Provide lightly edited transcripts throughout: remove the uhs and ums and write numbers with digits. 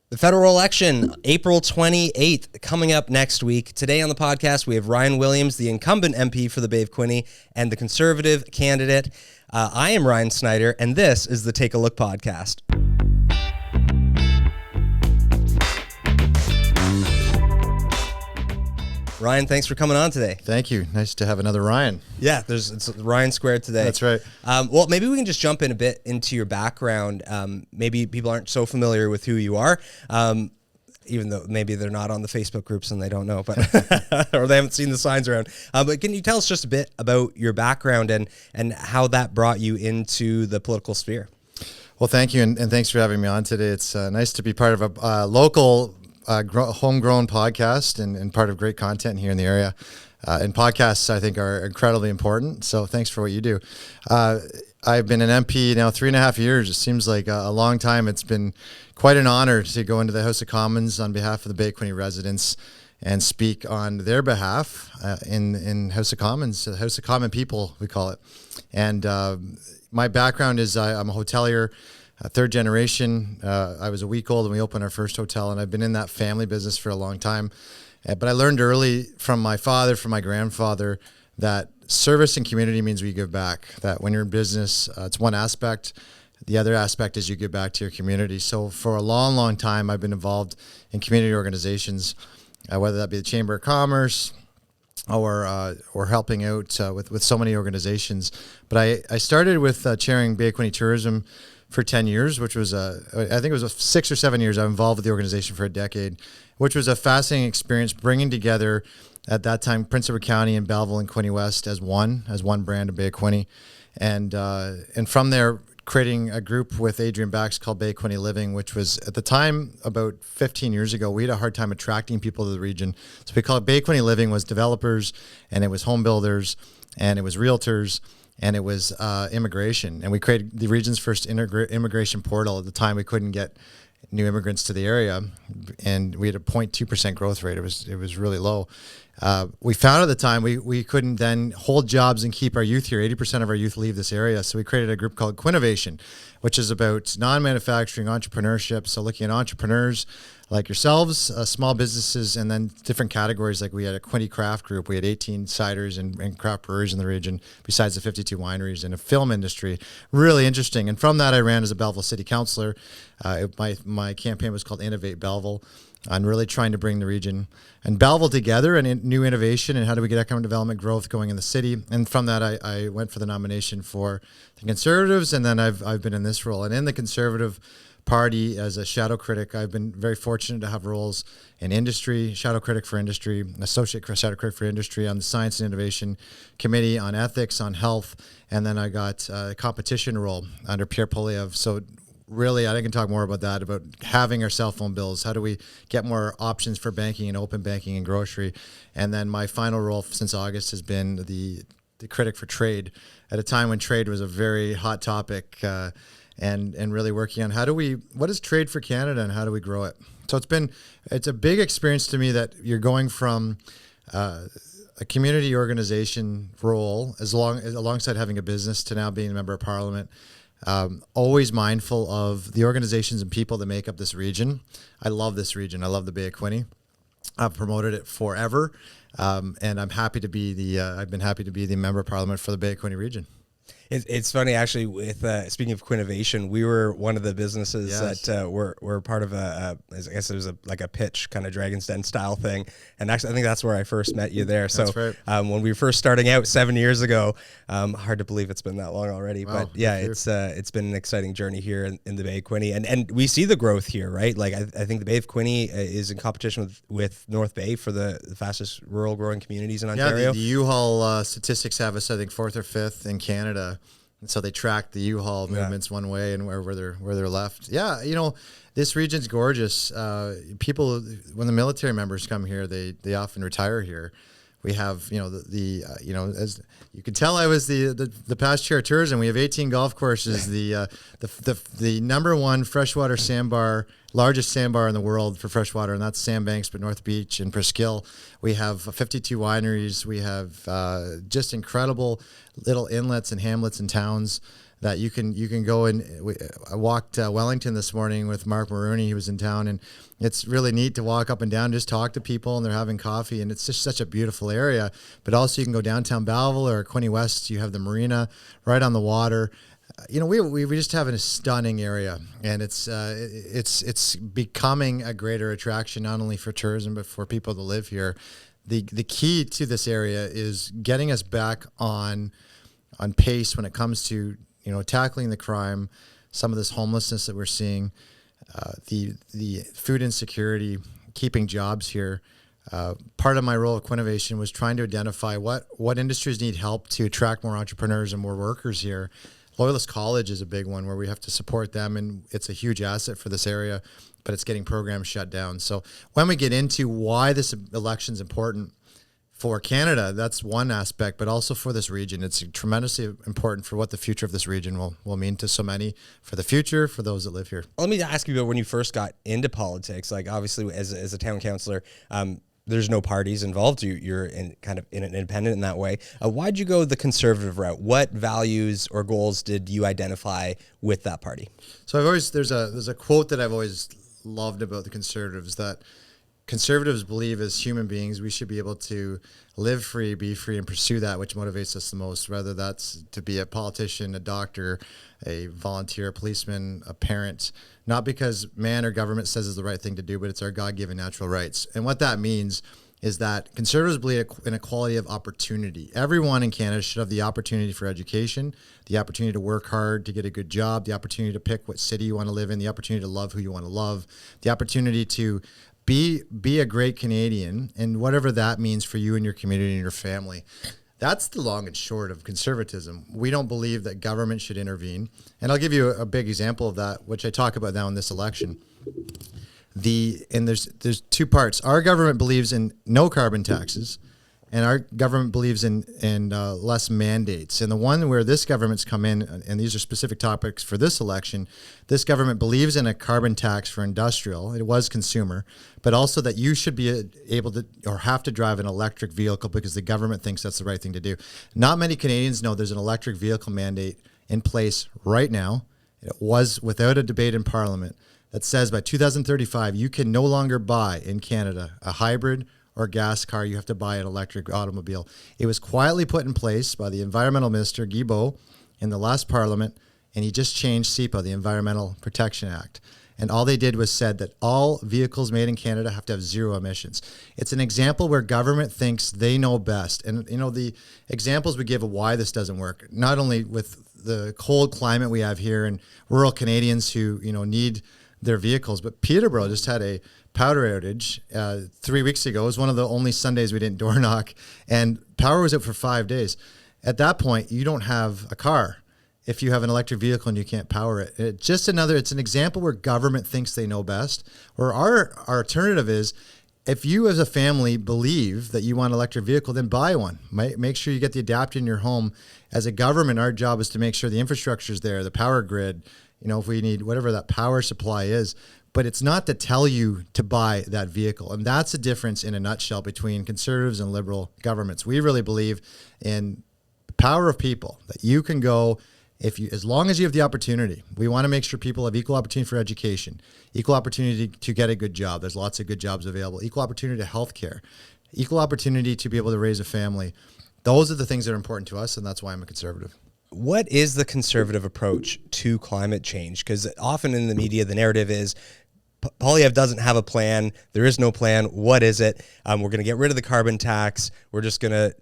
The federal election, April 28th, coming up next week. Today on the podcast, we have Ryan Williams, the incumbent MP for the Bay of Quinte, and the Conservative candidate. I am Ryan Snyder, and this is the Take a Look podcast. Ryan, thanks for coming on today. Thank you. Nice to have another Ryan. Yeah, it's Ryan squared today. That's right. Well, maybe we can just jump in a bit into your background. Maybe people aren't so familiar with who you are, even though maybe they're not on the Facebook groups and they don't know, but or they haven't seen the signs around. But can you tell us just a bit about your background and how that brought you into the political sphere? Well, thank you, and thanks for having me on today. It's nice to be part of a local homegrown podcast and part of great content here in the area. And podcasts, I think, are incredibly important. So thanks for what you do. I've been an MP now 3.5 years. It seems like a long time. It's been quite an honor to go into the House of Commons on behalf of the Bay of Quinte residents and speak on their behalf in House of Commons, the House of Common People, we call it. And my background is I'm a hotelier. Third generation. I was a week old when we opened our first hotel, and I've been in that family business for a long time. But I learned early from my father, from my grandfather, that service and community means we give back. That when you're in business, it's one aspect. The other aspect is you give back to your community. So for a long, long time, I've been involved in community organizations, whether that be the Chamber of Commerce or helping out with so many organizations. But I started with chairing Bay of Quinte Tourism for 10 years, which was I think it was 6 or 7 years. I was involved with the organization for a decade, which was a fascinating experience, bringing together at that time Prince Edward County and Belleville and Quinte West as one brand of Bay of Quinte, and from there creating a group with Adrian Bax called Bay of Quinte Living, which was at the time about 15 years ago. We had a hard time attracting people to the region, so we call it Bay of Quinte Living. Was developers, and it was home builders, and it was realtors, and it was immigration. And we created the region's first immigration portal. At the time, we couldn't get new immigrants to the area, and we had a 0.2% growth rate. It was really low. We found at the time we couldn't then hold jobs and keep our youth here. 80% of our youth leave this area. So we created a group called Quinnovation, which is about non-manufacturing entrepreneurship. So looking at entrepreneurs like yourselves, small businesses, and then different categories. Like we had a Quinte craft group. We had 18 ciders and craft breweries in the region, besides the 52 wineries, and a film industry. Really interesting. And from that, I ran as a Belleville City Councillor. My campaign was called Innovate Belleville, on really trying to bring the region and Belleville together and new innovation, and how do we get economic development growth going in the city. And from that, I went for the nomination for the Conservatives, and then I've been in this role. And in the Conservative Party as a shadow critic, I've been very fortunate to have roles in industry, shadow critic for industry, associate shadow critic for industry, on the Science and Innovation Committee, on ethics, on health, and then I got a competition role under Pierre Poliev. So really, I can talk more about that, about having our cell phone bills. How do we get more options for banking and open banking and grocery? And then my final role since August has been the critic for trade, at a time when trade was a very hot topic, and really working on what is trade for Canada and how do we grow it? So it's a big experience to me that you're going from a community organization role alongside having a business to now being a member of Parliament. Always mindful of the organizations and people that make up this region. I love this region. I love the Bay of Quinte. I've promoted it forever, and I'm happy to be I've been happy to be the member of Parliament for the Bay of Quinte region. It's funny, actually, with speaking of Quinnovation, we were one of the businesses that were part of I guess it was like a pitch kind of Dragon's Den style thing. And actually, I think that's where I first met you there. So that's right. When we were first starting out 7 years ago, hard to believe it's been that long already. Wow, but yeah, it's been an exciting journey here in the Bay of Quinte. And we see the growth here, right? Like I think the Bay of Quinte is in competition with North Bay for the fastest rural growing communities in Ontario. Yeah, the U-Haul statistics have us, I think, 4th or 5th in Canada. And so they track the U-Haul movements one way and where they're left. Yeah, this region's gorgeous. People, when the military members come here, they often retire here. We have, as you can tell, I was the past chair of tourism. We have 18 golf courses. The number one freshwater sandbar, largest sandbar in the world for freshwater, and that's Sandbanks, but North Beach and Presqu'île. We have 52 wineries. We have just incredible little inlets and hamlets and towns that you can go and I walked Wellington this morning with Mark Maroney. He was in town, and it's really neat to walk up and down, just talk to people, and they're having coffee, and it's just such a beautiful area. But also you can go downtown Belleville or Quinte West. You have the marina right on the water. We just have a stunning area, and it's becoming a greater attraction, not only for tourism, but for people to live here. The key to this area is getting us back on pace when it comes to tackling the crime, some of this homelessness that we're seeing, the food insecurity, keeping jobs here. Part of my role at Quinnovation was trying to identify what industries need help to attract more entrepreneurs and more workers here. Loyalist College is a big one where we have to support them, and it's a huge asset for this area, but it's getting programs shut down. So when we get into why this election is important for Canada, that's one aspect, but also for this region. It's tremendously important for what the future of this region will mean to so many, for the future, for those that live here. Let me ask you about when you first got into politics. Like, obviously, as a town councillor, there's no parties involved. You're kind of independent in that way. Why'd you go the conservative route? What values or goals did you identify with that party? So there's a quote that I've always loved about the Conservatives, that Conservatives believe as human beings we should be able to live free, be free, and pursue that which motivates us the most, whether that's to be a politician, a doctor, a volunteer, a policeman, a parent, not because man or government says is the right thing to do, but it's our God-given natural rights. And what that means is that Conservatives believe in equality of opportunity. Everyone in Canada should have the opportunity for education, the opportunity to work hard, to get a good job, the opportunity to pick what city you want to live in, the opportunity to love who you want to love, the opportunity to be a great Canadian, and whatever that means for you and your community and your family. That's the long and short of conservatism. We don't believe that government should intervene. And I'll give you a big example of that, which I talk about now in this election. There's two parts. Our government believes in no carbon taxes, and our government believes in less mandates. And the one where this government's come in, and these are specific topics for this election, this government believes in a carbon tax for industrial. It was consumer, but also that you should be able to or have to drive an electric vehicle because the government thinks that's the right thing to do. Not many Canadians know there's an electric vehicle mandate in place right now. It was without a debate in Parliament that says by 2035 you can no longer buy in Canada a hybrid or gas car. You have to buy an electric automobile. It was quietly put in place by the Environmental Minister, Guy Beau, in the last Parliament, and he just changed SEPA, the Environmental Protection Act. And all they did was said that all vehicles made in Canada have to have zero emissions. It's an example where government thinks they know best. And, the examples we give of why this doesn't work, not only with the cold climate we have here and rural Canadians who, need their vehicles, but Peterborough just had a powder outage 3 weeks ago. It was one of the only Sundays we didn't door knock, and power was out for 5 days. At that point, you don't have a car if you have an electric vehicle and you can't power it. It's an example where government thinks they know best, where our alternative is, if you as a family believe that you want an electric vehicle, then buy one. Make sure you get the adapter in your home. As a government, our job is to make sure the infrastructure is there, the power grid, if we need whatever that power supply is. But it's not to tell you to buy that vehicle. And that's the difference in a nutshell between Conservatives and Liberal governments. We really believe in the power of people, that you can go, as long as you have the opportunity. We want to make sure people have equal opportunity for education, equal opportunity to get a good job. There's lots of good jobs available, equal opportunity to healthcare, equal opportunity to be able to raise a family. Those are the things that are important to us, and that's why I'm a Conservative. What is the Conservative approach to climate change? Because often in the media, the narrative is Poilievre doesn't have a plan. There is no plan. What is it? We're going to get rid of the carbon tax. We're just going to,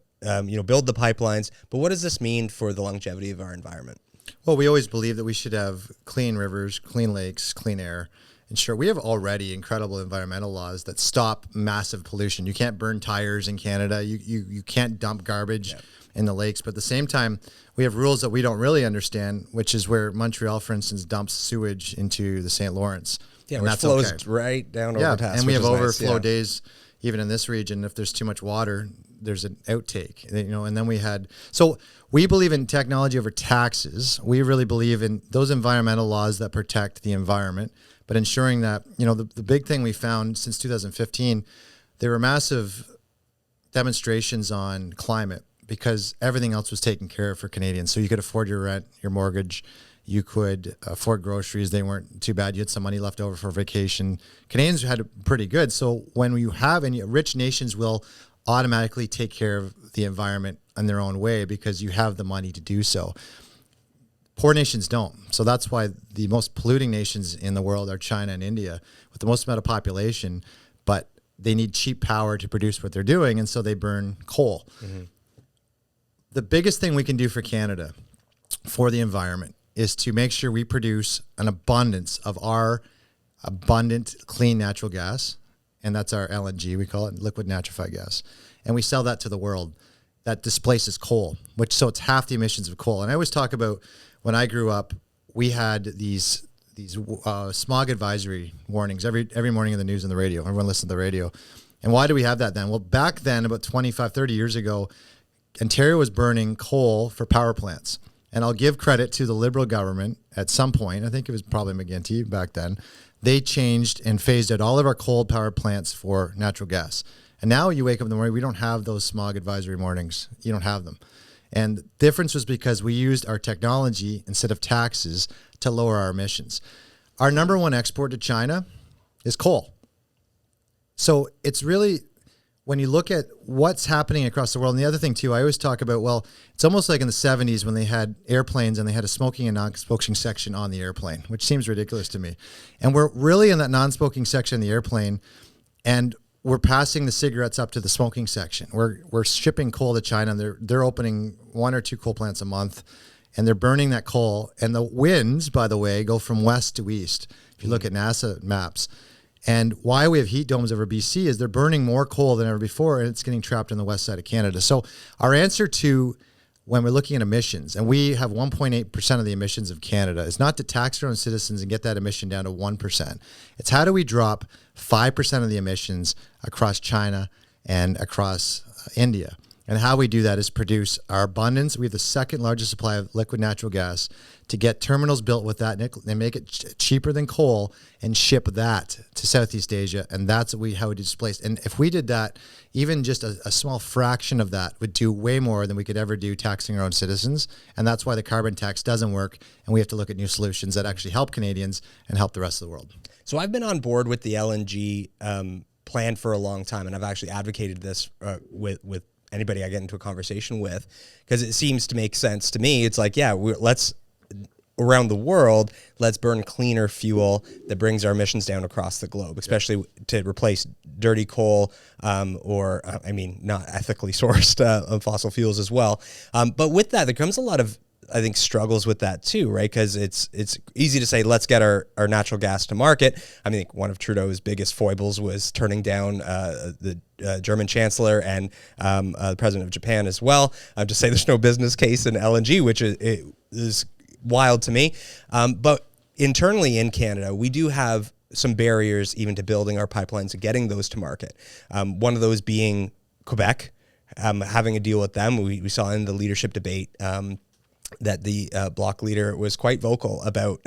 build the pipelines. But what does this mean for the longevity of our environment? Well, we always believe that we should have clean rivers, clean lakes, clean air. And sure, we have already incredible environmental laws that stop massive pollution. You can't burn tires in Canada. You can't dump garbage in the lakes. But at the same time, we have rules that we don't really understand, which is where Montreal, for instance, dumps sewage into the St. Lawrence. Yeah, which flows right down overpass. And we have overflow days, even in this region. If there's too much water, there's an outtake. And then we believe in technology over taxes. We really believe in those environmental laws that protect the environment, but ensuring that, the big thing we found since 2015, there were massive demonstrations on climate because everything else was taken care of for Canadians. So you could afford your rent, your mortgage, you could afford groceries. They weren't too bad. You had some money left over for vacation. Canadians had it pretty good. So when you have, and rich nations will automatically take care of the environment in their own way because you have the money to do so. Poor nations don't. So that's why the most polluting nations in the world are China and India with the most amount of population, but they need cheap power to produce what they're doing, and so they burn coal. Mm-hmm. The biggest thing we can do for Canada, for the environment, is to make sure we produce an abundance of our abundant, clean natural gas, and that's our LNG, we call it liquid natural gas, and we sell that to the world. That displaces coal, so it's half the emissions of coal. And I always talk about, when I grew up, we had these smog advisory warnings every morning in the news and the radio. Everyone listened to the radio. And why do we have that then? Well, back then, about 25, 30 years ago, Ontario was burning coal for power plants. And I'll give credit to the Liberal government at some point. I think it was probably McGuinty back then. They changed and phased out all of our coal power plants for natural gas. And now you wake up in the morning, we don't have those smog advisory warnings. You don't have them. And the difference was because we used our technology instead of taxes to lower our emissions. Our number one export to China is coal. So it's really, when you look at what's happening across the world, and the other thing too, I always talk about, well, it's almost like in the 70s when they had airplanes and they had a smoking and non-smoking section on the airplane, which seems ridiculous to me. And we're really in that non-smoking section of the airplane, and we're passing the cigarettes up to the smoking section. We're shipping coal to China, and they're opening 1 or 2 coal plants a month, and they're burning that coal. And the winds, by the way, go from west to east. If you look at NASA maps, and why we have heat domes over BC is they're burning more coal than ever before, and it's getting trapped in the west side of Canada. So our answer to, when we're looking at emissions, and we have 1.8% of the emissions of Canada, is not to tax our own citizens and get that emission down to 1%. It's how do we drop 5% of the emissions across China and across India. And how we do that is produce our abundance. We have the second largest supply of liquid natural gas, to get terminals built with that and make it cheaper than coal and ship that to Southeast Asia. And that's how we displace. And if we did that, even just a small fraction of that would do way more than we could ever do taxing our own citizens. And that's why the carbon tax doesn't work. And we have to look at new solutions that actually help Canadians and help the rest of the world. So I've been on board with the LNG plan for a long time, and I've actually advocated this with anybody I get into a conversation with, because it seems to make sense to me. It's like, yeah, around the world, let's burn cleaner fuel that brings our emissions down across the globe, especially to replace dirty coal or not ethically sourced fossil fuels as well. But with that, there comes a lot of, I think, struggles with that too, right? Because it's easy to say, let's get our natural gas to market. I mean, one of Trudeau's biggest foibles was turning down the German chancellor and the president of Japan as well, to say there's no business case in LNG, which is wild to me. But internally in Canada, we do have some barriers even to building our pipelines and getting those to market. One of those being Quebec, having a deal with them. We saw in the leadership debate that the Bloc leader was quite vocal about,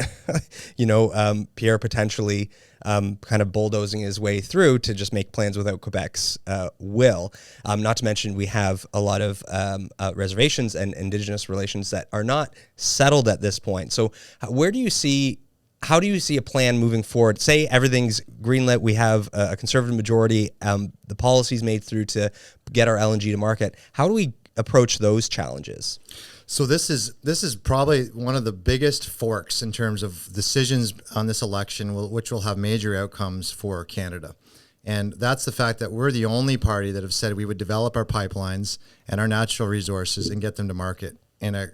Pierre potentially kind of bulldozing his way through to just make plans without Quebec's will. Not to mention we have a lot of reservations and Indigenous relations that are not settled at this point. So how do you see a plan moving forward? Say everything's greenlit, we have a Conservative majority, the policies made through to get our LNG to market. How do we approach those challenges? So this is probably one of the biggest forks in terms of decisions on this election, which will have major outcomes for Canada. And that's the fact that we're the only party that have said we would develop our pipelines and our natural resources and get them to market in a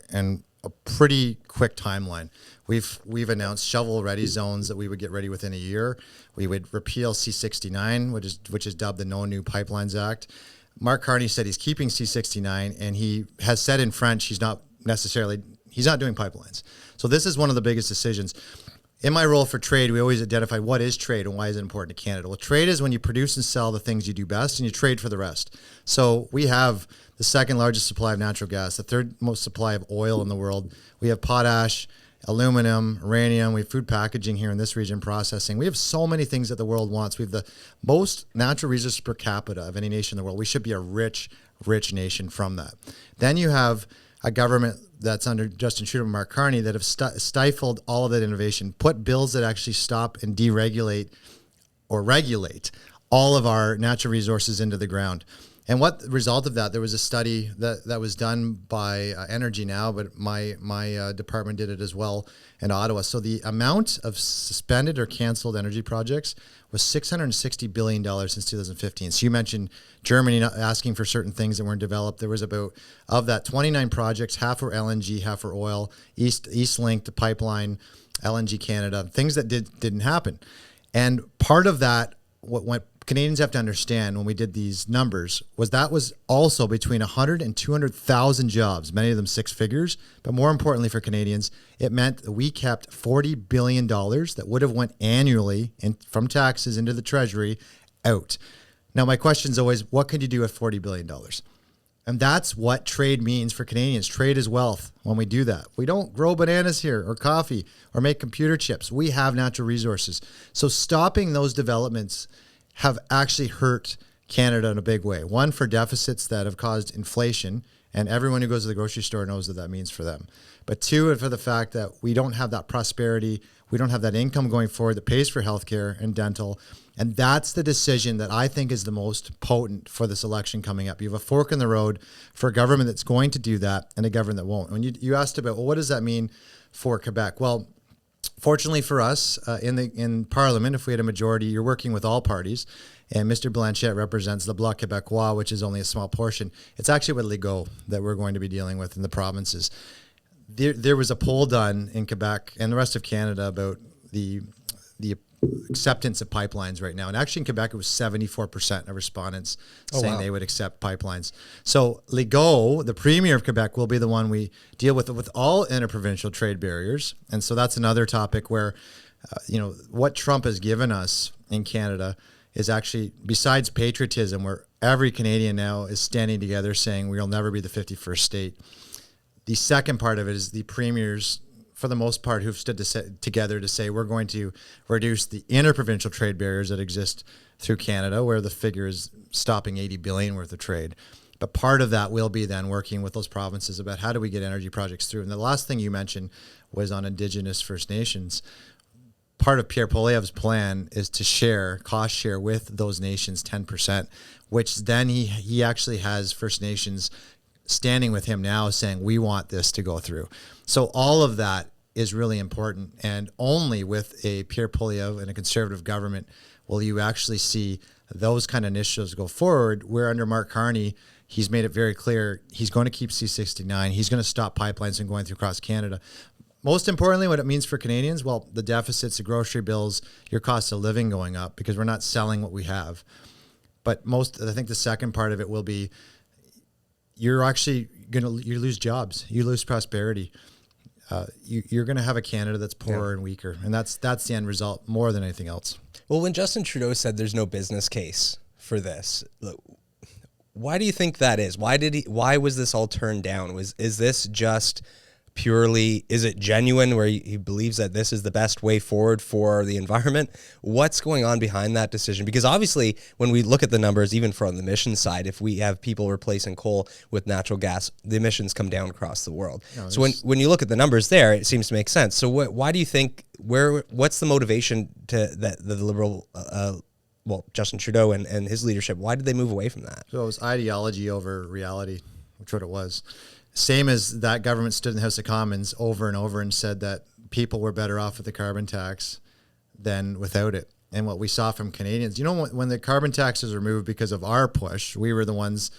pretty quick timeline. We've announced shovel-ready zones that we would get ready within a year. We would repeal C-69, which is dubbed the No New Pipelines Act. Mark Carney said he's keeping C-69, and he has said in French he's not doing pipelines. So this is one of the biggest decisions. In my role for trade, we always identify what is trade and why is it important to Canada. Well, trade is when you produce and sell the things you do best, and you trade for the rest. So we have the second largest supply of natural gas, the third most supply of oil in the world. We have potash, aluminum, uranium. We have food packaging here in this region, processing. We have so many things that the world wants. We have the most natural resources per capita of any nation in the world. We should be a rich rich nation from that. Then you have a government that's under Justin Trudeau and Mark Carney that have stifled all of that innovation, put bills that actually stop and deregulate or regulate all of our natural resources into the ground. And what the result of that, there was a study that was done by Energy Now, but my department did it as well in Ottawa. So the amount of suspended or canceled energy projects was $660 billion since 2015. So you mentioned Germany not asking for certain things that weren't developed. There was about, of that 29 projects, half were LNG, half were oil, East Link, the pipeline, LNG Canada, things that didn't happen. And part of that, what Canadians have to understand when we did these numbers was that was also between 100 and 200,000 jobs, many of them six figures. But more importantly for Canadians, it meant that we kept $40 billion that would have went annually from taxes into the treasury out. Now, my question is always, what can you do with $40 billion? And that's what trade means for Canadians. Trade is wealth when we do that. We don't grow bananas here or coffee or make computer chips. We have natural resources. So stopping those developments have actually hurt Canada in a big way. One, for deficits that have caused inflation, and everyone who goes to the grocery store knows what that means for them. But two, for the fact that we don't have that prosperity, we don't have that income going forward that pays for healthcare and dental. And that's the decision that I think is the most potent for this election coming up. You have a fork in the road for a government that's going to do that and a government that won't. When you asked about, well, what does that mean for Quebec? Well, fortunately for us, in Parliament, if we had a majority, you're working with all parties, and Mr. Blanchette represents the Bloc Québécois, which is only a small portion. It's actually with Legault that we're going to be dealing with in the provinces. There was a poll done in Quebec and the rest of Canada about the acceptance of pipelines right now. And actually in Quebec, it was 74% of respondents saying they would accept pipelines. So Legault, the premier of Quebec, will be the one we deal with all interprovincial trade barriers. And so that's another topic where, what Trump has given us in Canada is actually, besides patriotism, where every Canadian now is standing together saying we'll never be the 51st state. The second part of it is the premiers, for the most part, who've stood together to say we're going to reduce the interprovincial trade barriers that exist through Canada, where the figure is stopping $80 billion worth of trade. But part of that will be then working with those provinces about how do we get energy projects through. And the last thing you mentioned was on Indigenous First Nations. Part of Pierre Poilievre's plan is to cost share with those nations 10%, which then he actually has First Nations standing with him now saying, we want this to go through. So all of that is really important. And only with a Pierre Poilievre and a conservative government will you actually see those kind of initiatives go forward, where under Mark Carney, he's made it very clear he's going to keep C-69. He's going to stop pipelines from going through across Canada. Most importantly, what it means for Canadians, well, the deficits, the grocery bills, your cost of living going up because we're not selling what we have. But I think the second part of it will be you're actually you lose jobs, you lose prosperity. You're going to have a Canada that's poorer and weaker, and that's the end result more than anything else. Well, when Justin Trudeau said there's no business case for this, why do you think that is? Why was this all turned down? Is this just purely, is it genuine where he believes that this is the best way forward for the environment? What's going on behind that decision? Because obviously when we look at the numbers, even from the emissions side, if we have people replacing coal with natural gas, the emissions come down across the world. No, so when you look at the numbers there, it seems to make sense. So why do you think, what's the motivation to that the Liberal, Justin Trudeau and his leadership, why did they move away from that? So it was ideology over reality, which what it was. Same as that government stood in the House of Commons over and over and said that people were better off with the carbon tax than without it. And what we saw from Canadians, when the carbon taxes were removed because of our push, we were the ones,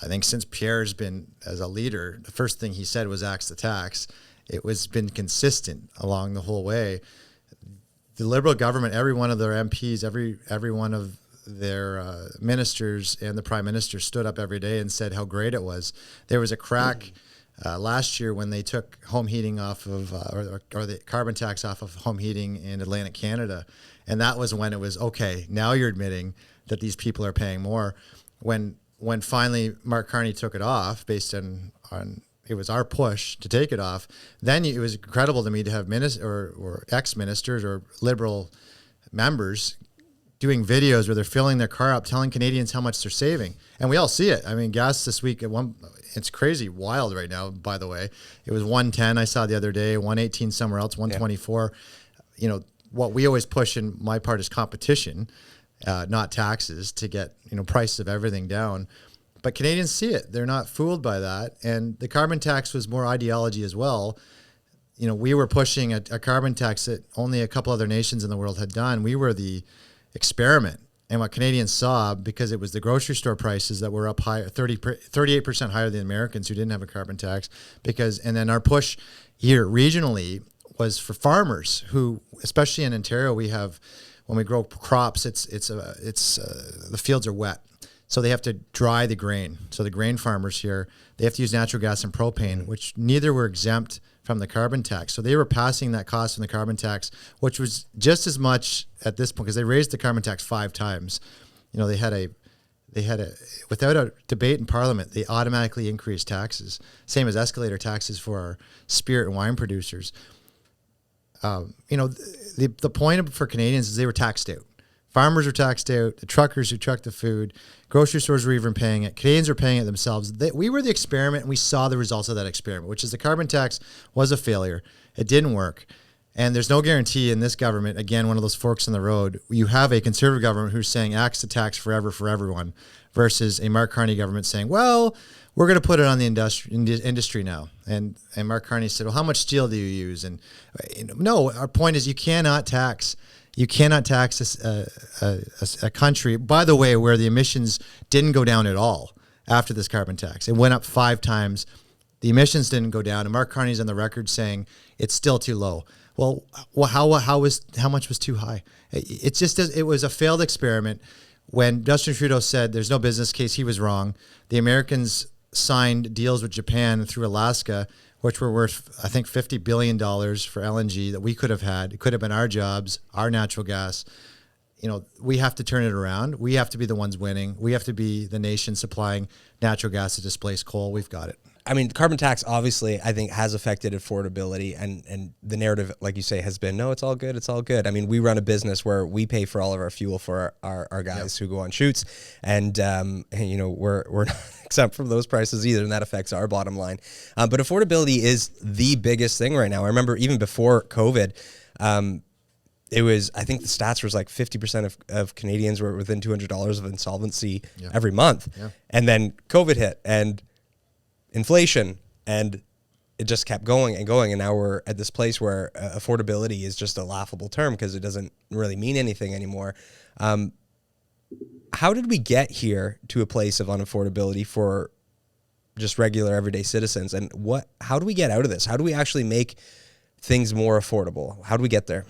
I think since Pierre's been as a leader, the first thing he said was axe the tax. It was been consistent along the whole way. The Liberal government, every one of their MPs, every one of their ministers and the Prime Minister stood up every day and said how great it was. There was a crack last year when they took home heating off of, or the carbon tax off of home heating in Atlantic Canada. And that was when it was, okay, now you're admitting that these people are paying more. When finally Mark Carney took it off based on it was our push to take it off, then it was incredible to me to have or ex-ministers or Liberal members doing videos where they're filling their car up, telling Canadians how much they're saving. And we all see it. I mean, gas this week it's crazy wild right now, by the way. It was 110 I saw the other day, 118 somewhere else, 124. You know, what we always push in my part is competition, not taxes, to get, prices of everything down. But Canadians see it. They're not fooled by that. And the carbon tax was more ideology as well. We were pushing a carbon tax that only a couple other nations in the world had done. We were the experiment. And what Canadians saw, because it was the grocery store prices that were up high, 38% higher than Americans who didn't have a carbon tax, and then our push here regionally was for farmers who, especially in Ontario, when we grow crops, the fields are wet. So they have to dry the grain. So the grain farmers here, they have to use natural gas and propane, which neither were exempt from the carbon tax. So they were passing that cost from the carbon tax, which was just as much at this point, because they raised the carbon tax 5 times. They had a without a debate in Parliament, they automatically increased taxes, same as escalator taxes for our spirit and wine producers. The point for Canadians is they were taxed out. Farmers were taxed out, the truckers who trucked the food, grocery stores were even paying it, Canadians were paying it themselves. We were the experiment, and we saw the results of that experiment, which is the carbon tax was a failure. It didn't work. And there's no guarantee in this government, again, one of those forks in the road. You have a Conservative government who's saying axe the tax forever for everyone, versus a Mark Carney government saying, well, we're going to put it on the industry now. And Mark Carney said, well, how much steel do you use? And no, our point is you cannot tax a country, by the way, where the emissions didn't go down at all after this carbon tax. It went up 5 times. The emissions didn't go down. And Mark Carney's on the record saying it's still too low. Well, how much was too high? It was a failed experiment. When Justin Trudeau said there's no business case, he was wrong. The Americans signed deals with Japan through Alaska, which were worth, I think, $50 billion for LNG that we could have had. It could have been our jobs, our natural gas. We have to turn it around. We have to be the ones winning. We have to be the nation supplying natural gas to displace coal. We've got it. I mean, carbon tax obviously, I think, has affected affordability, and the narrative, like you say, has been, no, it's all good, it's all good. I mean, we run a business where we pay for all of our fuel for our guys who go on shoots, and we're not exempt from those prices either, and that affects our bottom line. But affordability is the biggest thing right now. I remember even before COVID, it was, I think the stats was like 50% of Canadians were within $200 of insolvency every month, and then COVID hit, and inflation, and it just kept going and going, and now we're at this place where affordability is just a laughable term because it doesn't really mean anything anymore. How did we get here to a place of unaffordability for just regular everyday citizens, and how do we get out of this? How do we actually make things more affordable? How do we get there?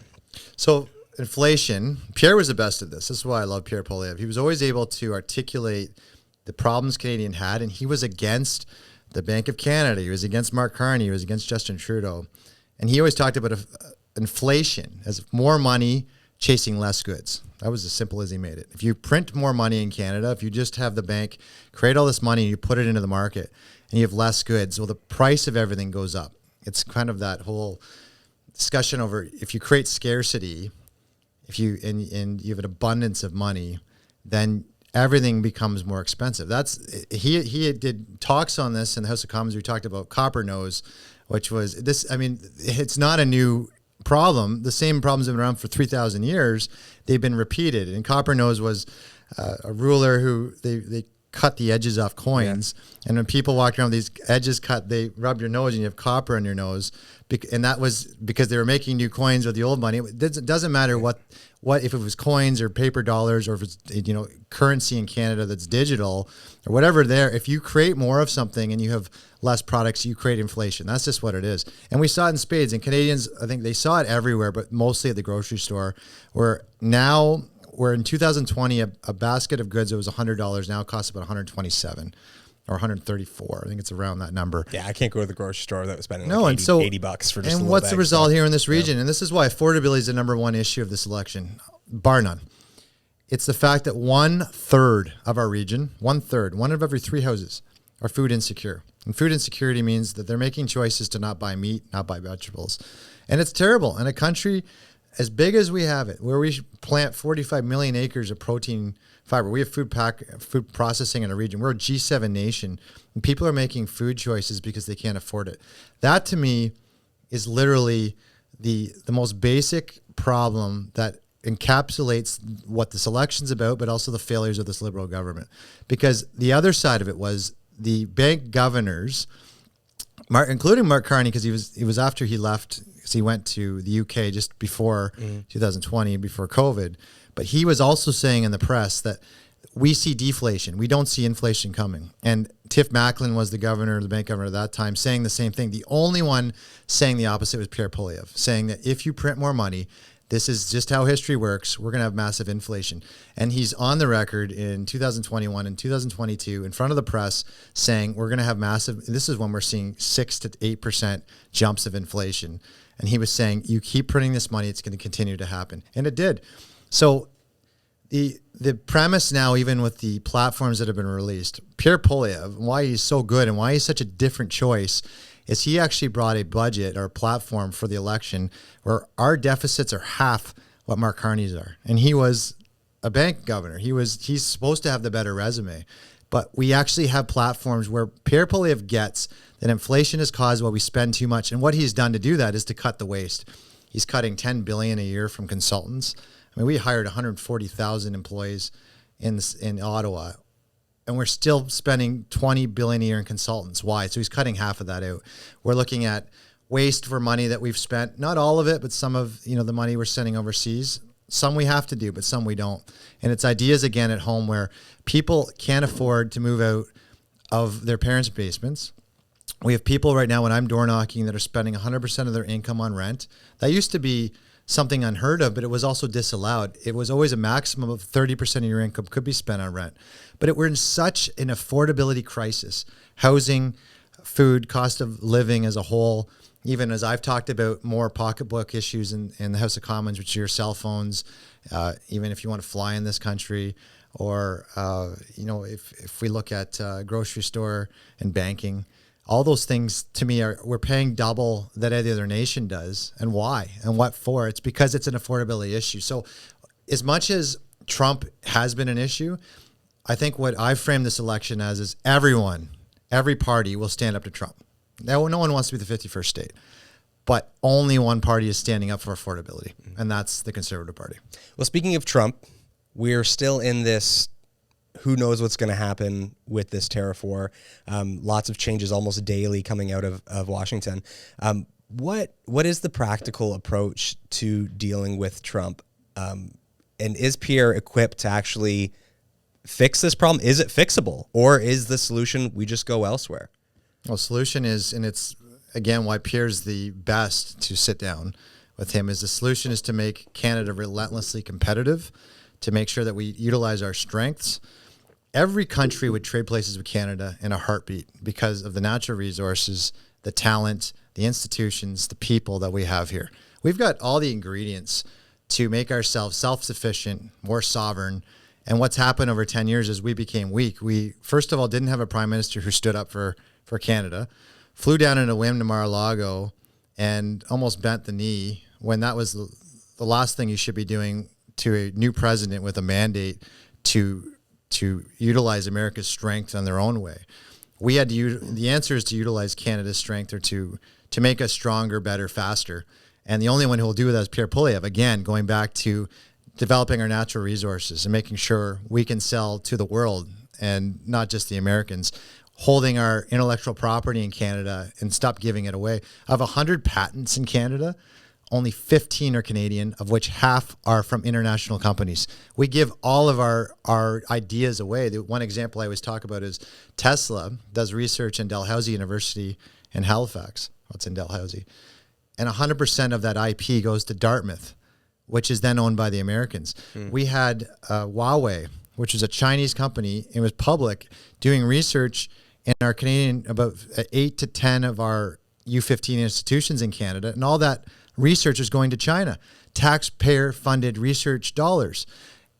So inflation, Pierre was the best at this. This is why I love Pierre Poilievre. He was always able to articulate the problems Canadian had, and he was against the Bank of Canada. He was against Mark Carney. He was against Justin Trudeau. And he always talked about inflation as more money chasing less goods. That was as simple as he made it. If you print more money in Canada, if you just have the bank create all this money and you put it into the market and you have less goods, well, the price of everything goes up. It's kind of that whole discussion over if you create scarcity, and you have an abundance of money, then everything becomes more expensive. He did talks on this in the House of Commons. We talked about copper nose, which was this. I mean, it's not a new problem. The same problems have been around for 3,000 years. They've been repeated. And copper nose was a ruler who they cut the edges off coins. And when people walk around with these edges cut, they rub your nose and you have copper in your nose. And that was because they were making new coins with the old money. It doesn't matter what if it was coins or paper dollars, or if it's currency in Canada that's digital or whatever. If you create more of something and you have less products, you create inflation. That's just what it is. And we saw it in spades. And Canadians, I think they saw it everywhere, but mostly at the grocery store. Where in 2020, a basket of goods that was $100 now costs about $127. Or 134. I think it's around that number. Yeah, I can't go to the grocery store without spending $80 for just a And little what's bag the result here in this region? And this is why affordability is the number one issue of this election, bar none. It's the fact that 1/3 of our region, 1/3, one of every 3 houses, are food insecure. And food insecurity means that they're making choices to not buy meat, not buy vegetables. And it's terrible. In a country as big as we have it, where we plant 45 million acres of protein fiber, we have food processing in a region. We're a G7 nation, and people are making food choices because they can't afford it. That to me is literally the most basic problem that encapsulates what this election's about, but also the failures of this Liberal government. Because the other side of it was the bank governors, including Mark Carney, because he was after he left, because he went to the UK just before 2020, before COVID. But he was also saying in the press that we see deflation. We don't see inflation coming. And Tiff Macklin was the governor, the bank governor at that time, saying the same thing. The only one saying the opposite was Pierre Poilievre, saying that if you print more money, this is just how history works. We're going to have massive inflation. And he's on the record in 2021 and 2022 in front of the press saying we're going to have massive, this is when we're seeing 6 to 8% jumps of inflation. And he was saying, you keep printing this money, it's going to continue to happen. And it did. So the premise now, even with the platforms that have been released, Pierre Poilievre, why he's so good and why he's such a different choice is he actually brought a budget or a platform for the election where our deficits are half what Mark Carney's are. And he was a bank governor. He's supposed to have the better resume. But we actually have platforms where Pierre Poilievre gets that inflation has caused what we spend too much. And what he's done to do that is to cut the waste. He's cutting $10 billion a year from consultants. I mean, we hired 140,000 employees in Ottawa, and we're still spending $20 billion a year in consultants. Why? So he's cutting half of that out. We're looking at waste for money that we've spent, not all of it, but some of the money we're sending overseas. Some we have to do, but some we don't. And it's ideas again at home where people can't afford to move out of their parents' basements. We have people right now when I'm door knocking that are spending 100% of their income on rent. That used to be something unheard of, but it was also disallowed. It was always a maximum of 30% of your income could be spent on rent. But we're in such an affordability crisis. Housing, food, cost of living as a whole, even as I've talked about more pocketbook issues in the House of Commons, which are your cell phones, even if you want to fly in this country, or, if we look at grocery store and banking, all those things to me we're paying double that any other nation does. And why? And what for? It's because it's an affordability issue. So as much as Trump has been an issue, I think what I frame this election as is every party will stand up to Trump. Now, no one wants to be the 51st state, but only one party is standing up for affordability, and that's the Conservative Party. Well, speaking of Trump, we're still in this who knows what's going to happen with this tariff war. Lots of changes almost daily coming out of Washington. What is the practical approach to dealing with Trump? And is Pierre equipped to actually fix this problem? Is it fixable? Or is the solution we just go elsewhere? Well, solution is, and it's, again, why Pierre's the best to sit down with him, is the solution is to make Canada relentlessly competitive, to make sure that we utilize our strengths. Every country would trade places with Canada in a heartbeat because of the natural resources, the talent, the institutions, the people that we have here. We've got all the ingredients to make ourselves self-sufficient, more sovereign. And what's happened over 10 years is we became weak. We, first of all, didn't have a prime minister who stood up for Canada, flew down in a whim to Mar-a-Lago and almost bent the knee when that was the last thing you should be doing to a new president with a mandate to utilize America's strength in their own way. We had to the answer is to utilize Canada's strength or to make us stronger, better, faster. And the only one who will do that is Pierre Poilievre. Again, going back to developing our natural resources and making sure we can sell to the world and not just the Americans, holding our intellectual property in Canada and stop giving it away. Of 100 patents in Canada, only 15 are Canadian, of which half are from international companies. We give all of our ideas away. The one example I always talk about is Tesla does research in Dalhousie University in Halifax. It's in Dalhousie. And 100% of that IP goes to Dartmouth, which is then owned by the Americans. We had Huawei, which was a Chinese company. It was public, doing research in our Canadian, about 8 to 10 of our U15 institutions in Canada. And all that research is going to China, taxpayer-funded research dollars.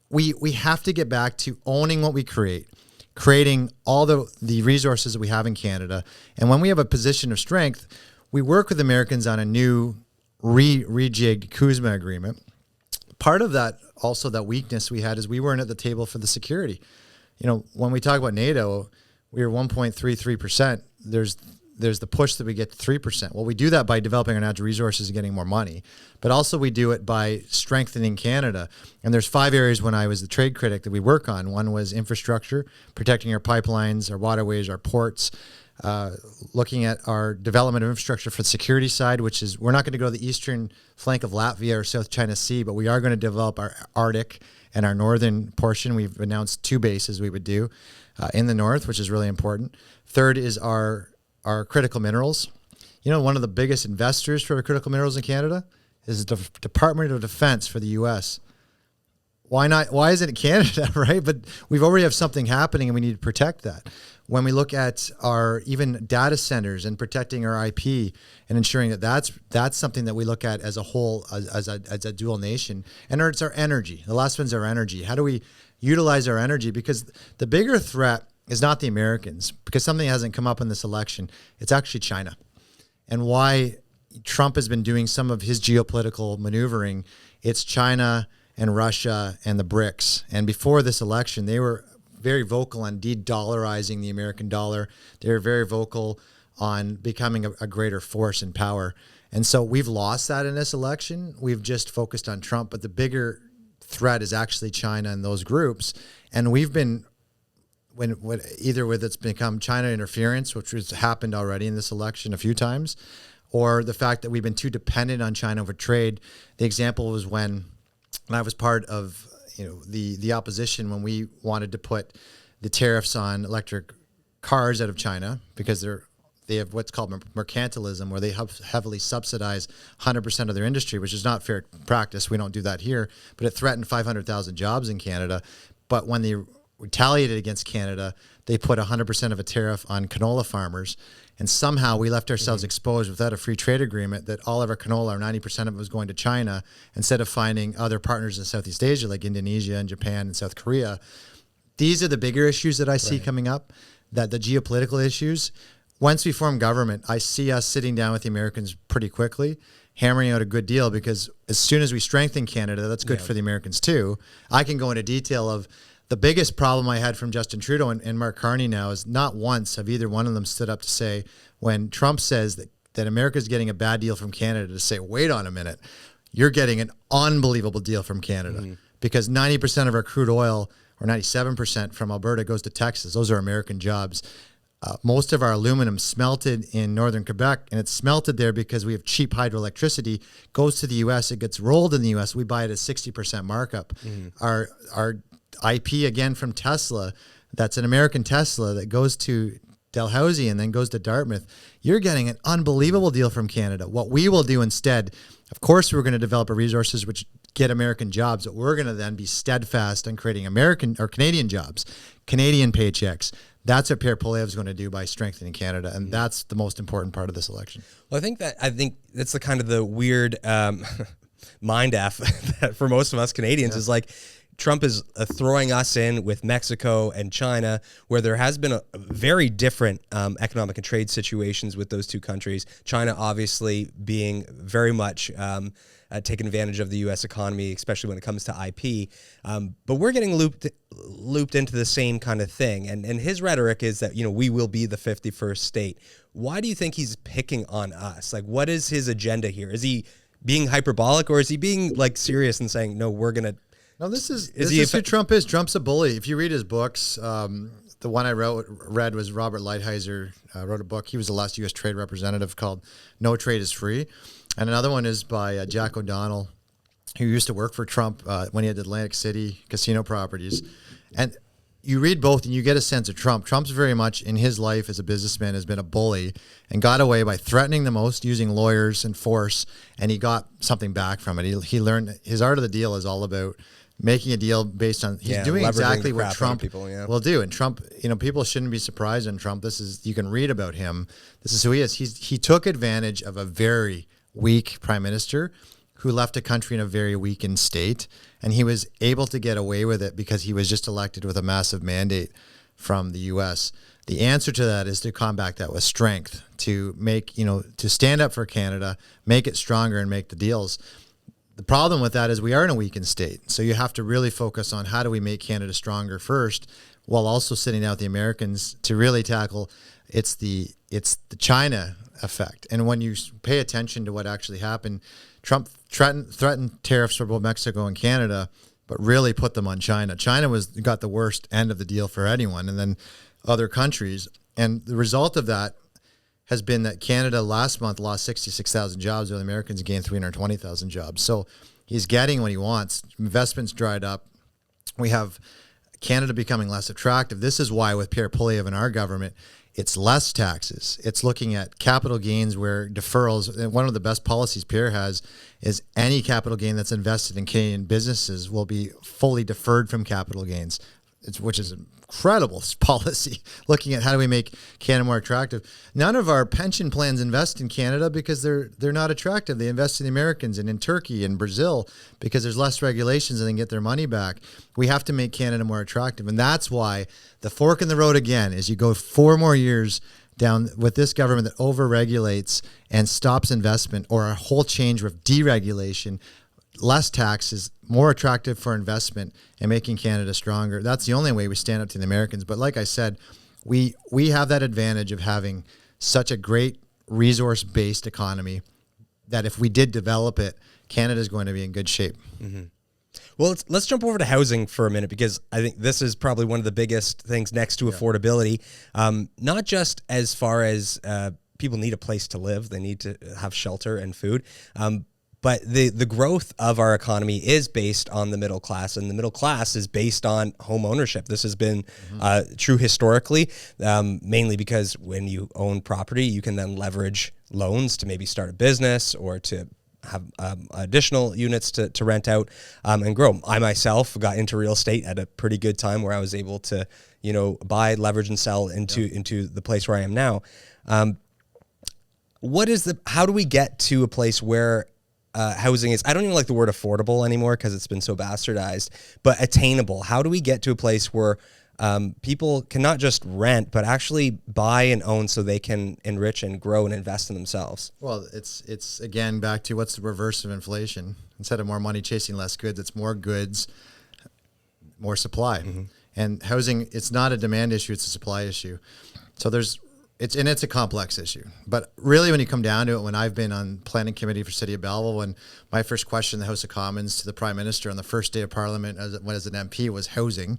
We have to get back to owning what we create, creating all the resources that we have in Canada. And when we have a position of strength, we work with Americans on a new rejigged CUSMA agreement, part of that, also that weakness we had, is we weren't at the table for the security. When we talk about NATO, we were 1.33%. There's the push that we get to 3%. Well, we do that by developing our natural resources and getting more money, but also we do it by strengthening Canada. And there's 5 areas when I was the trade critic that we work on. One was infrastructure, protecting our pipelines, our waterways, our ports, looking at our development of infrastructure for the security side, which is, we're not going to go to the eastern flank of Latvia or South China Sea, but we are going to develop our Arctic and our northern portion. We've announced 2 bases we would do in the north, which is really important. Third is our critical minerals. One of the biggest investors for critical minerals in Canada is the Department of Defense for the U.S. Why not? Why isn't it Canada, right? But we've already have something happening, and we need to protect that. When we look at our even data centers and protecting our IP and ensuring that that's something that we look at as a whole, as a dual nation. And it's our energy. The last one's our energy. How do we utilize our energy? Because the bigger threat is not the Americans, because something hasn't come up in this election. It's actually China. And why Trump has been doing some of his geopolitical maneuvering, it's China and Russia and the BRICS. And before this election, they were very vocal on de-dollarizing the American dollar. They were very vocal on becoming a greater force and power. And so we've lost that in this election. We've just focused on Trump, but the bigger threat is actually China and those groups. And we've been, either with it's become China interference, which has happened already in this election a few times, or the fact that we've been too dependent on China for trade. The example was when I was part of the opposition, when we wanted to put the tariffs on electric cars out of China, because they have what's called mercantilism, where they heavily subsidize 100% of their industry, which is not fair practice. We don't do that here, but it threatened 500,000 jobs in Canada. But when they retaliated against Canada, they put 100% of a tariff on canola farmers. And somehow we left ourselves exposed without a free trade agreement that all of our canola, or 90% of it, was going to China, instead of finding other partners in Southeast Asia like Indonesia and Japan and South Korea. These are the bigger issues that I see coming up, that the geopolitical issues. Once we form government, I see us sitting down with the Americans pretty quickly, hammering out a good deal, because as soon as we strengthen Canada, that's good for the Americans too. I can go into detail of the biggest problem I had from Justin Trudeau and Mark Carney now is not once have either one of them stood up to say, when Trump says that America's getting a bad deal from Canada, to say, wait on a minute, you're getting an unbelievable deal from Canada, because 90% of our crude oil, or 97% from Alberta, goes to Texas. Those are American jobs. Most of our aluminum smelted in northern Quebec, and it's smelted there because we have cheap hydroelectricity, goes to the U.S., it gets rolled in the U.S., we buy it at 60% markup. Our IP, again, from Tesla, that's an American Tesla that goes to Dalhousie and then goes to Dartmouth. You're getting an unbelievable deal from Canada. What we will do instead, of course, we're going to develop our resources which get American jobs, but we're going to then be steadfast on creating American or Canadian jobs, Canadian paychecks. That's what Pierre Poilievre is going to do by strengthening Canada, and that's the most important part of this election. Well, I think that's the kind of the weird mind F that for most of us Canadians is like, Trump is throwing us in with Mexico and China, where there has been a very different economic and trade situations with those two countries. China obviously being very much taking advantage of the U.S. economy, especially when it comes to IP. But we're getting looped into the same kind of thing. And his rhetoric is that, we will be the 51st state. Why do you think he's picking on us? Like, what is his agenda here? Is he being hyperbolic, or is he being serious and saying, no, we're going to... No, this is who Trump is. Trump's a bully. If you read his books, the one I read was Robert Lighthizer wrote a book. He was the last U.S. trade representative, called No Trade is Free. And another one is by Jack O'Donnell, who used to work for Trump when he had Atlantic City casino properties. And you read both and you get a sense of Trump. Trump's very much, in his life as a businessman, has been a bully and got away by threatening the most, using lawyers and force, and he got something back from it. He learned his art of the deal is all about making a deal based on, he's doing exactly what Trump will do. And Trump, people shouldn't be surprised on Trump. You can read about him. This is who he is. He took advantage of a very weak prime minister who left a country in a very weakened state. And he was able to get away with it because he was just elected with a massive mandate from the U.S. The answer to that is to combat that with strength, to make, to stand up for Canada, make it stronger and make the deals. the problem with that is we are in a weakened state. So you have to really focus on how do we make Canada stronger first, while also sitting down with the Americans to really tackle it's the China effect. And when you pay attention to what actually happened, Trump threatened tariffs for both Mexico and Canada, but really put them on China. China got the worst end of the deal for anyone, and then other countries. And the result of that has been that Canada last month lost 66,000 jobs, while the Americans gained 320,000 jobs. So he's getting what he wants. Investments dried up. We have Canada becoming less attractive. This is why with Pierre Poilievre in our government, it's less taxes. It's looking at capital gains where deferrals, and one of the best policies Pierre has is any capital gain that's invested in Canadian businesses will be fully deferred from capital gains, which is incredible policy, looking at how do we make Canada more attractive. None of our pension plans invest in Canada because they're not attractive. They invest in the Americans and in Turkey and Brazil because there's less regulations and they can get their money back. We have to make Canada more attractive. And that's why the fork in the road again is you go 4 more years down with this government that overregulates and stops investment, or a whole change with deregulation, less taxes, more attractive for investment, and making Canada stronger. That's the only way we stand up to the Americans. But like I said, we have that advantage of having such a great resource-based economy that if we did develop it, Canada is going to be in good shape. Mm-hmm. Well, let's jump over to housing for a minute, because I think this is probably one of the biggest things next to affordability, not just as far as people need a place to live, they need to have shelter and food, but the growth of our economy is based on the middle class, and the middle class is based on home ownership. This has been true historically, mainly because when you own property, you can then leverage loans to maybe start a business or to have additional units to rent out and grow. I myself got into real estate at a pretty good time where I was able to, buy, leverage, and sell into the place where I am now. How do we get to a place where housing is, I don't even like the word affordable anymore because it's been so bastardized, but attainable? How do we get to a place where people can not just rent, but actually buy and own so they can enrich and grow and invest in themselves? Well, it's again back to what's the reverse of inflation. Instead of more money chasing less goods, it's more goods, more supply. Mm-hmm. And housing, it's not a demand issue, it's a supply issue. So it's a complex issue. But really, when you come down to it, when I've been on planning committee for City of Belleville, when my first question in the House of Commons to the Prime Minister on the first day of Parliament as an MP was housing,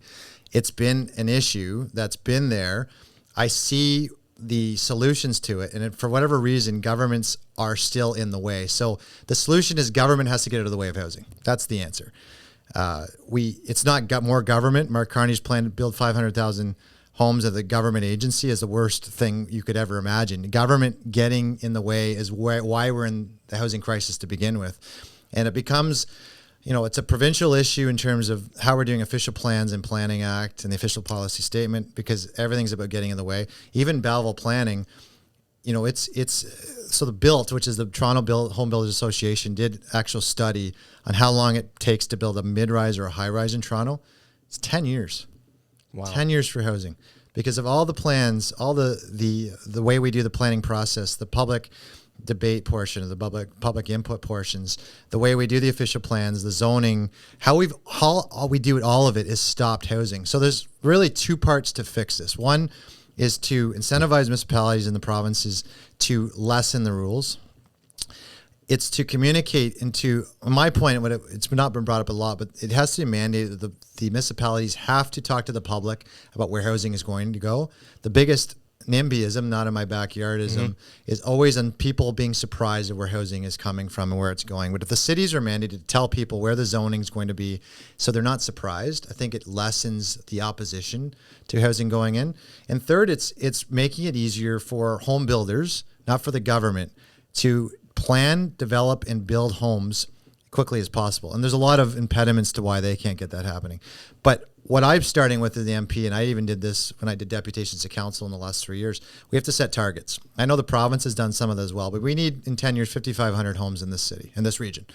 it's been an issue that's been there. I see the solutions to it, and for whatever reason, governments are still in the way. So the solution is government has to get out of the way of housing. That's the answer. It's not got more government. Mark Carney's plan to build 500,000 homes of the government agency is the worst thing you could ever imagine. Government getting in the way is why we're in the housing crisis to begin with. And it becomes, it's a provincial issue in terms of how we're doing official plans and Planning Act and the official policy statement, because everything's about getting in the way. Even Belleville planning, so the BILT, which is the Toronto Home Builders Association, did actual study on how long it takes to build a mid-rise or a high-rise in Toronto. It's 10 years. Wow. 10 years for housing, because of all the plans, all the way we do the planning process, the public debate portion of the public input portions, the way we do the official plans, the zoning, how we do all of it is stopped housing. So there's really 2 parts to fix this. One is to incentivize municipalities in the provinces to lessen the rules. It's to communicate into, my point, it's not been brought up a lot, but it has to be mandated that the municipalities have to talk to the public about where housing is going to go. The biggest NIMBYism, not in my backyardism, is always on people being surprised at where housing is coming from and where it's going. But if the cities are mandated to tell people where the zoning is going to be so they're not surprised, I think it lessens the opposition to housing going in. And third, it's making it easier for home builders, not for the government, to plan, develop, and build homes quickly as possible. And there's a lot of impediments to why they can't get that happening. But what I'm starting with as the MP, and I even did this when I did deputations to council in the last 3 years, we have to set targets. I know the province has done some of those well, but we need in 10 years 5,500 homes in this city, in this region.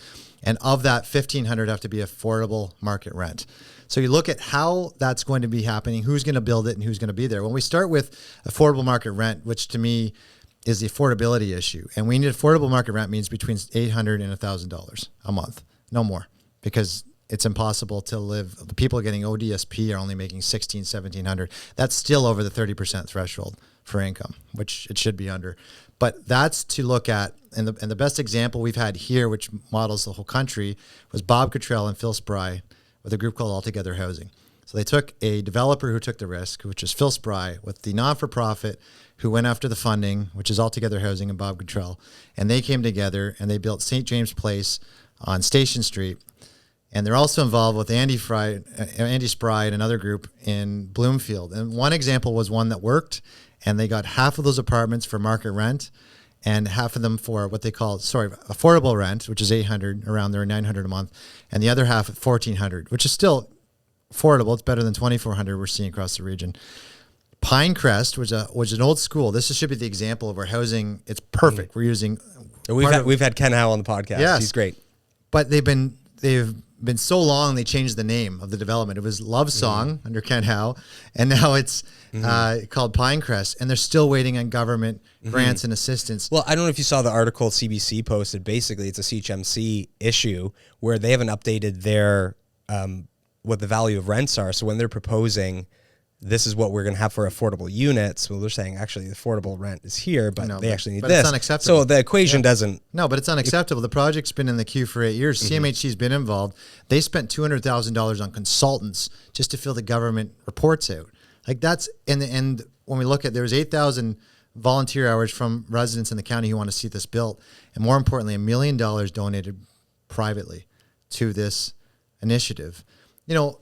And of that, 1,500 have to be affordable market rent. So you look at how that's going to be happening, who's going to build it, and who's going to be there. When we start with affordable market rent, which to me is the affordability issue. And we need affordable market rent means between $800 and $1,000 a month. no more, because it's impossible to live. The people getting ODSP are only making $1,700. That's still over the 30% threshold for income, which it should be under. But that's to look at, and the best example we've had here, which models the whole country, was Bob Cottrell and Phil Spry with a group called Altogether Housing. So they took a developer who took the risk, which is Phil Spry, with the non-for-profit who went after the funding, which is Altogether Housing and Bob Cottrell, and they came together and they built St. James Place on Station Street. And they're also involved with Andy Spry and another group in Bloomfield. And one example was one that worked, and they got half of those apartments for market rent and half of them for what they call, affordable rent, which is $800, around there, $900 a month, and the other half at $1,400, which is still affordable. It's better than $2,400 we're seeing across the region. Pinecrest was an old school. This should be the example of where housing, it's perfect. Mm-hmm. We're using... We've had Ken Howell on the podcast. Yes. He's great. But they've been so long, they changed the name of the development. It was Love Song under Ken Howe, and now it's called Pinecrest, and they're still waiting on government grants and assistance. Well, I don't know if you saw the article CBC posted. Basically, it's a CHMC issue where they haven't updated their what the value of rents are. So when they're proposing, this is what we're going to have for affordable units, well, they're saying actually the affordable rent is here, but they actually need this. It's unacceptable. So the equation doesn't. No, but it's unacceptable. The project's been in the queue for 8 years. CMHC's been involved. They spent $200,000 on consultants just to fill the government reports out. Like that's in the end. When we look at, there was 8,000 volunteer hours from residents in the county who want to see this built, and more importantly, $1 million donated privately to this initiative. You know,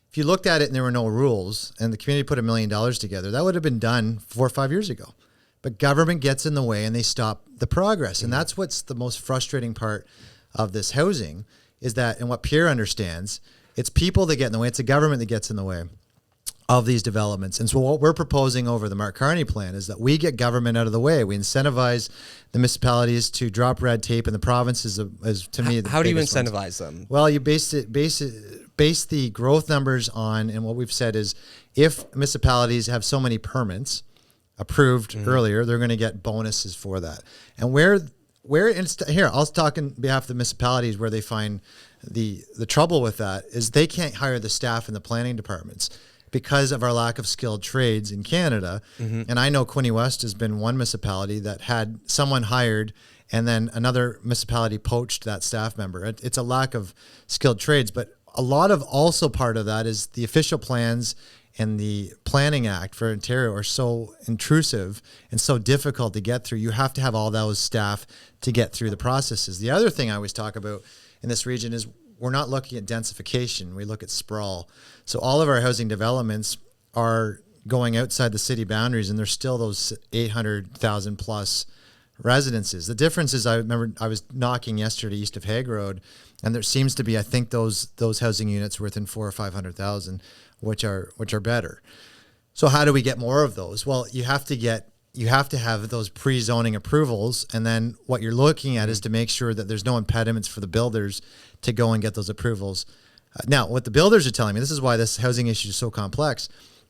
if you looked at it and there were no rules and the community put $1 million together, that would have been done 4 or 5 years ago. But government gets in the way and they stop the progress. And that's what's the most frustrating part of this housing is that, and what Pierre understands, it's people that get in the way. It's the government that gets in the way of these developments. And so what we're proposing over the Mark Carney plan is that we get government out of the way. We incentivize the municipalities to drop red tape, and the provinces is to me the How do you biggest incentivize ones. them? Well, you base the growth numbers on, and what we've said is if municipalities have so many permits approved earlier, they're going to get bonuses for that. And here, I'll talk on behalf of the municipalities where they find the trouble with that is they can't hire the staff in the planning departments because of our lack of skilled trades in Canada. And I know Quinte West has been one municipality that had someone hired and then another municipality poached that staff member. It's a lack of skilled trades, but a lot of also part of that is the official plans and the Planning Act for Ontario are so intrusive and so difficult to get through. You have to have all those staff to get through the processes. The other thing I always talk about in this region is we're not looking at densification. We look at sprawl. So all of our housing developments are going outside the city boundaries, and there's still those 800,000 plus residences. The difference is, I remember I was knocking yesterday east of Hague Road, and there seems to be, I think those housing units within 400,000 or 500,000, which are better. So how do we get more of those? Well, you have to have those pre-zoning approvals, and then what you're looking at is to make sure that there's no impediments for the builders to go and get those approvals. Now, what the builders are telling me, this is why this housing issue is so complex.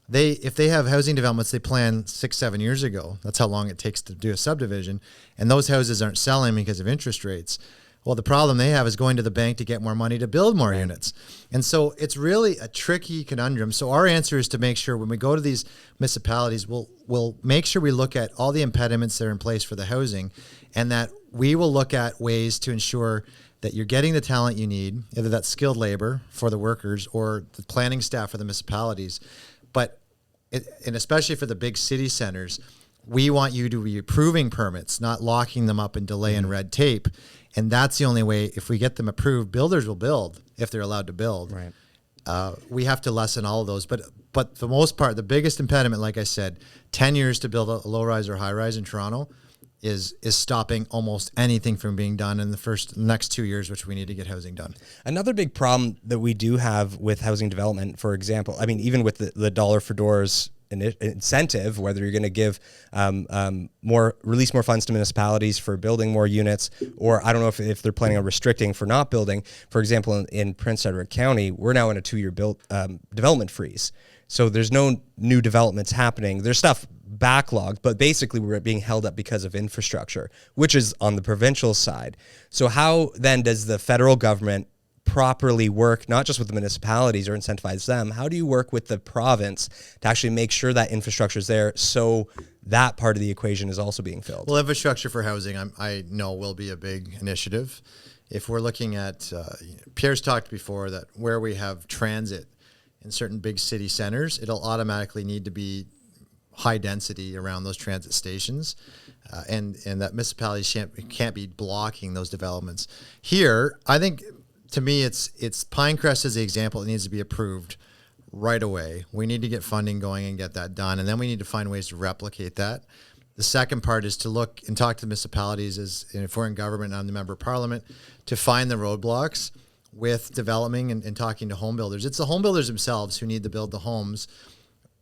If they have housing developments they planned 6-7 years ago, that's how long it takes to do a subdivision, and those houses aren't selling because of interest rates. Well, the problem they have is going to the bank to get more money to build more units. And so it's really a tricky conundrum. So our answer is to make sure when we go to these municipalities, we'll make sure we look at all the impediments that are in place for the housing, and that we will look at ways to ensure that you're getting the talent you need, either that's skilled labor for the workers or the planning staff for the municipalities. But and especially for the big city centers, we want you to be approving permits, not locking them up in delay and red tape. And that's the only way, if we get them approved, builders will build if they're allowed to build. Right. We have to lessen all of those. But for the most part, the biggest impediment, like I said, 10 years to build a low-rise or high-rise in Toronto is stopping almost anything from being done in the next 2 years, which we need to get housing done. Another big problem that we do have with housing development, for example, I mean, even with the dollar for doors incentive, whether you're going to give release more funds to municipalities for building more units, or I don't know if they're planning on restricting for not building. For example, in Prince Edward County, we're now in a 2-year development freeze. So there's no new developments happening. There's stuff backlogged, but basically we're being held up because of infrastructure, which is on the provincial side. So how then does the federal government properly work, not just with the municipalities or incentivize them? How do you work with the province to actually make sure that infrastructure is there so that part of the equation is also being filled? Well, infrastructure for housing, I know will be a big initiative. If we're looking at, Pierre's talked before that where we have transit in certain big city centers, it'll automatically need to be high density around those transit stations, and that municipalities can't be blocking those developments. Here, I think, to me, it's Pinecrest as the example. It needs to be approved right away. We need to get funding going and get that done, and then we need to find ways to replicate that. The second part is to look and talk to the municipalities, and if we're in government and I'm the member of parliament, to find the roadblocks with developing and talking to home builders. It's the home builders themselves who need to build the homes.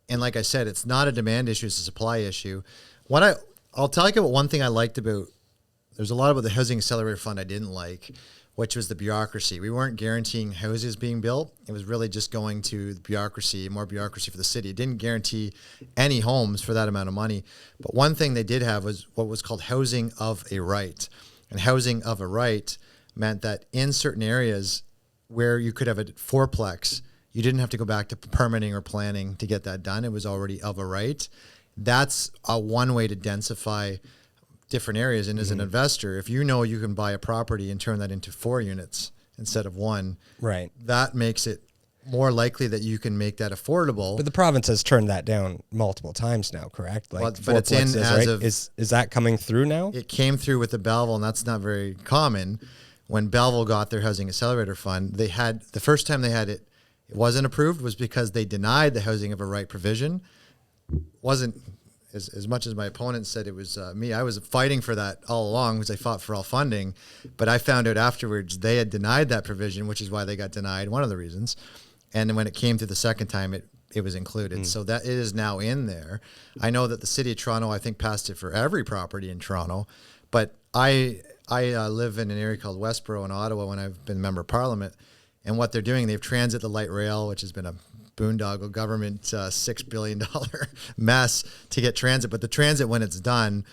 And like I said, it's not a demand issue, it's a supply issue. I'll tell you about one thing I liked about, there's a lot about the Housing Accelerator Fund I didn't like, which was the bureaucracy. We weren't guaranteeing houses being built. It was really just going to the bureaucracy, more bureaucracy for the city. It didn't guarantee any homes for that amount of money. But one thing they did have was what was called housing of a right. And housing of a right meant that in certain areas where you could have a fourplex, you didn't have to go back to permitting or planning to get that done. It was already of a right. That's one way to densify different areas. And as an investor, if you know you can buy a property and turn that into 4 units instead of 1, right, that makes it more likely that you can make that affordable. But the province has turned that down multiple times now, correct? Like, but it's in as right? of, is that coming through now? It came through with the Belleville, and that's not very common. When Belleville got their Housing Accelerator Fund, they had, the first time they had it, it wasn't approved, was because they denied the housing of a right provision. Wasn't as much as my opponent said it was me. I was fighting for that all along because I fought for all funding, but I found out afterwards they had denied that provision, which is why they got denied, one of the reasons. And then when it came to the second time, it was included. So that it is now in there. I know that the City of Toronto, I think, passed it for every property in Toronto, but I live in an area called Westboro in Ottawa when I've been a member of Parliament. And what they're doing, they've transit the light rail, which has been a boondoggle government $6 billion mess to get transit. But the transit, when it's done,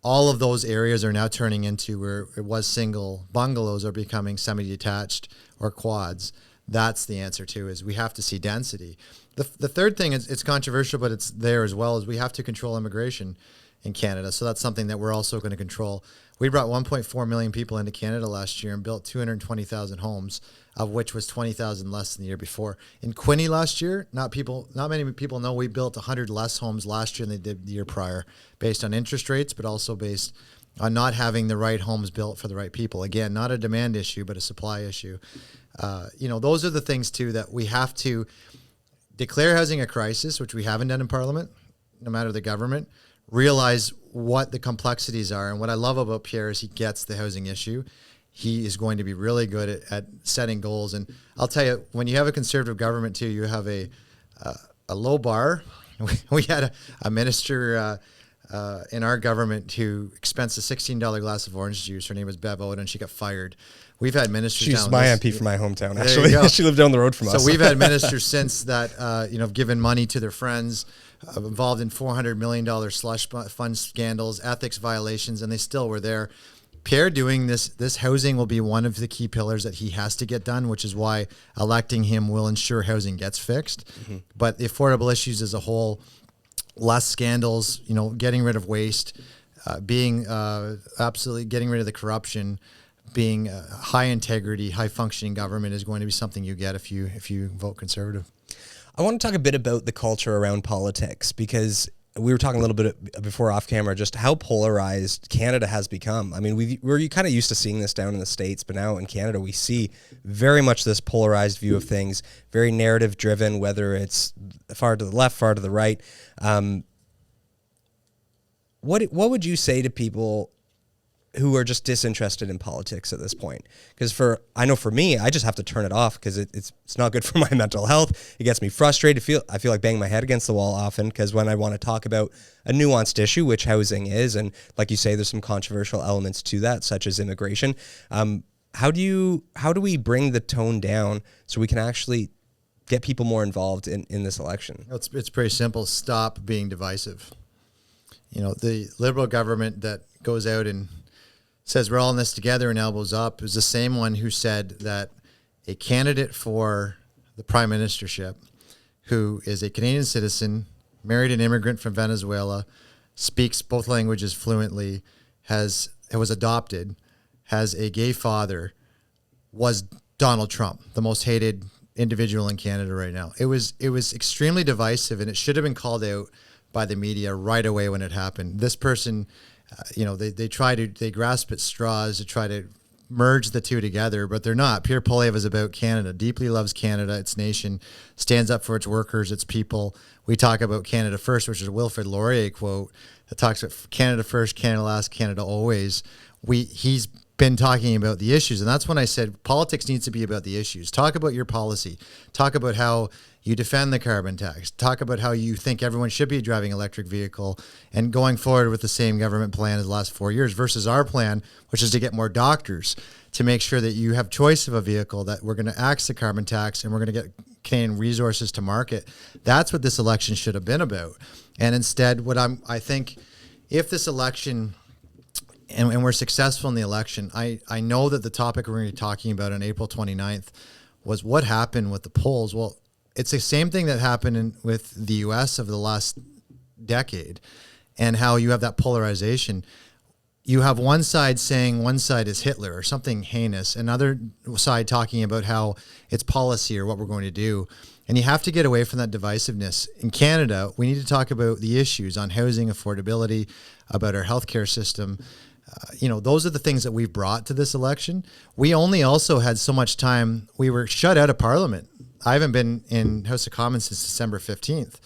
all of those areas are now turning into, where it was single bungalows, are becoming semi-detached or quads. That's the answer to, is we have to see density. The third thing is, it's controversial, but it's there as well, is we have to control immigration in Canada. So that's something that we're also going to control. We brought 1.4 million people into Canada last year and built 220,000 homes, of which was 20,000 less than the year before. In Quinte last year, not many people know we built 100 less homes last year than they did the year prior, based on interest rates, but also based on not having the right homes built for the right people. Again, not a demand issue, but a supply issue. Those are the things too that we have to declare housing a crisis, which we haven't done in Parliament, no matter the government. Realize what the complexities are. And what I love about Pierre is he gets the housing issue. He is going to be really good at setting goals. And I'll tell you, when you have a conservative government too, you have a low bar. We had a minister in our government who expensed a $16 glass of orange juice. Her name was Bev Oda, and she got fired. We've had ministers. She's my MP from my hometown, actually. She lived down the road from us. So we've had ministers since that, given money to their friends, involved in $400 million slush fund scandals, ethics violations, and they still were there. Pierre doing this housing will be one of the key pillars that he has to get done, which is why electing him will ensure housing gets fixed. Mm-hmm. But the affordable issues as a whole, less scandals, getting rid of waste, being absolutely getting rid of the corruption, being high integrity, high functioning government is going to be something you get if you vote Conservative. I want to talk a bit about the culture around politics, because we were talking a little bit before off camera, just how polarized Canada has become. I mean, we're kind of used to seeing this down in the States, but now in Canada, we see very much this polarized view of things, very narrative driven, whether it's far to the left, far to the right. What would you say to people who are just disinterested in politics at this point. Because I know for me, I just have to turn it off because it's not good for my mental health. It gets me frustrated. I feel like banging my head against the wall often, because when I want to talk about a nuanced issue, which housing is, and like you say, there's some controversial elements to that, such as immigration. How do we bring the tone down so we can actually get people more involved in this election? It's pretty simple. Stop being divisive. The Liberal government that goes out and says we're all in this together and elbows up is the same one who said that a candidate for the prime ministership who is a Canadian citizen, married an immigrant from Venezuela, speaks both languages fluently, was adopted, has a gay father, was Donald Trump, the most hated individual in Canada right now. It was extremely divisive, and it should have been called out by the media right away when it happened. This person, they grasp at straws to try to merge the two together, but they're not. Pierre Poilievre is about Canada, deeply loves Canada, its nation, stands up for its workers, its people. We talk about Canada first, which is a Wilfrid Laurier quote that talks about Canada first, Canada last, Canada always. He's been talking about the issues, and that's when I said politics needs to be about the issues. Talk about your policy. Talk about how you defend the carbon tax. Talk about how you think everyone should be driving electric vehicle and going forward with the same government plan as the last 4 years versus our plan, which is to get more doctors to make sure that you have choice of a vehicle, that we're going to axe the carbon tax and we're going to get Canadian resources to market. That's what this election should have been about. And instead, I think if this election and we're successful in the election, I know that the topic we're going to be talking about on April 29th was what happened with the polls. Well, it's the same thing that happened with the U.S. of the last decade, and how you have that polarization. You have one side saying one side is Hitler or something heinous, another side talking about how it's policy or what we're going to do. And you have to get away from that divisiveness. In Canada, we need to talk about the issues on housing, affordability, about our healthcare system. Those are the things that we've brought to this election. We only also had so much time. We were shut out of Parliament. I haven't been in House of Commons since December 15th.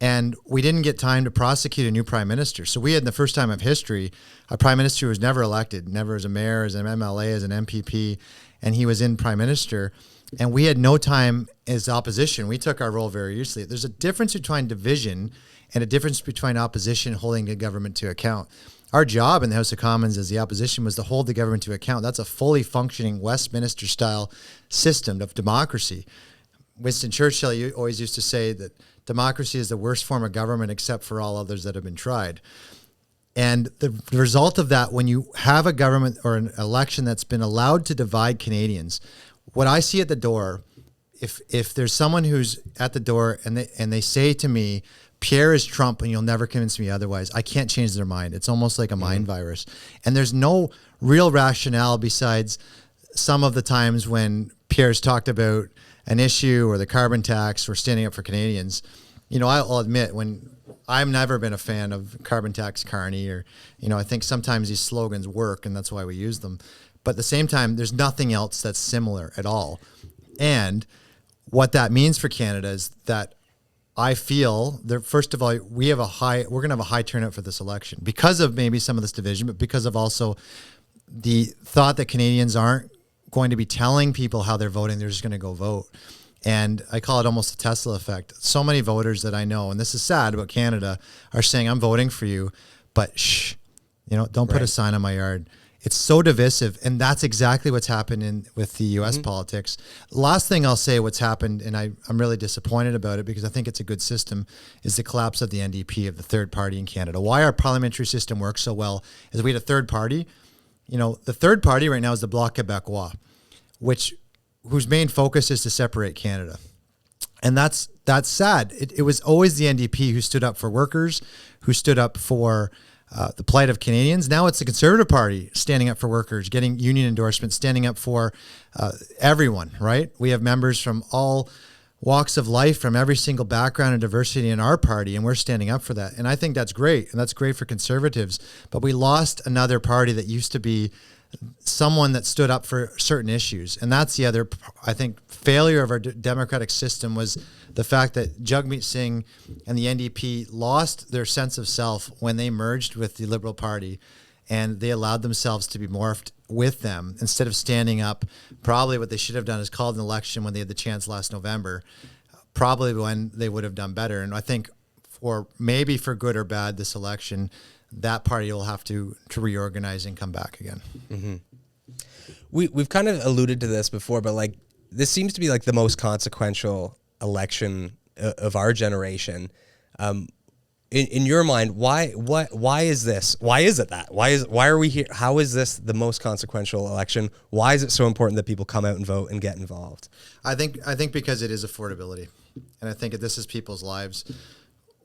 And we didn't get time to prosecute a new prime minister. So we had, the first time of history, a prime minister who was never elected, never as a mayor, as an MLA, as an MPP, and he was in prime minister. And we had no time as opposition. We took our role very seriously. There's a difference between division and a difference between opposition holding the government to account. Our job in the House of Commons as the opposition was to hold the government to account. That's a fully functioning Westminster-style system of democracy. Winston Churchill always used to say that democracy is the worst form of government except for all others that have been tried. And the result of that, when you have a government or an election that's been allowed to divide Canadians, what I see at the door, if there's someone who's at the door and they say to me, Pierre is Trump and you'll never convince me otherwise, I can't change their mind. It's almost like a mind virus. And there's no real rationale besides some of the times when Pierre's talked about an issue or the carbon tax or standing up for Canadians. I'll admit, when I've never been a fan of carbon tax Carney, or, I think sometimes these slogans work and that's why we use them. But at the same time, there's nothing else that's similar at all. And what that means for Canada is that I feel that, first of all, we're going to have a high turnout for this election because of maybe some of this division, but because of also the thought that Canadians aren't going to be telling people how they're voting. They're just going to go vote. And I call it almost the Tesla effect. So many voters that I know, and this is sad about Canada, are saying, I'm voting for you, but shh, don't put a sign on my yard. It's so divisive, and that's exactly what's happened with the U.S. politics. Last thing I'll say, what's happened, and I'm really disappointed about it because I think it's a good system, is the collapse of the NDP, of the third party in Canada. Why our parliamentary system works so well is we had a third party. The third party right now is the Bloc Québécois, whose main focus is to separate Canada. And that's sad. It was always the NDP who stood up for workers, who stood up for the plight of Canadians. Now it's the Conservative Party standing up for workers, getting union endorsements, standing up for everyone, right? We have members from all walks of life, from every single background and diversity in our party, and we're standing up for that. And I think that's great, and that's great for Conservatives. But we lost another party that used to be someone that stood up for certain issues. And that's the other, I think, failure of our democratic system, was the fact that Jagmeet Singh and the NDP lost their sense of self when they merged with the Liberal Party. and they allowed themselves to be morphed with them instead of standing up. Probably what they should have done is called an election when they had the chance last November, probably when they would have done better. And I think for maybe for good or bad, this election, that party will have to reorganize and come back again. Mm-hmm. We've kind of alluded to this before, but like this seems to be like the most consequential election of our generation. In your mind, why is this? Why is it that? Why are we here? How is this the most consequential election? Why is it so important that people come out and vote and get involved? I think because it is affordability, and I think this is people's lives.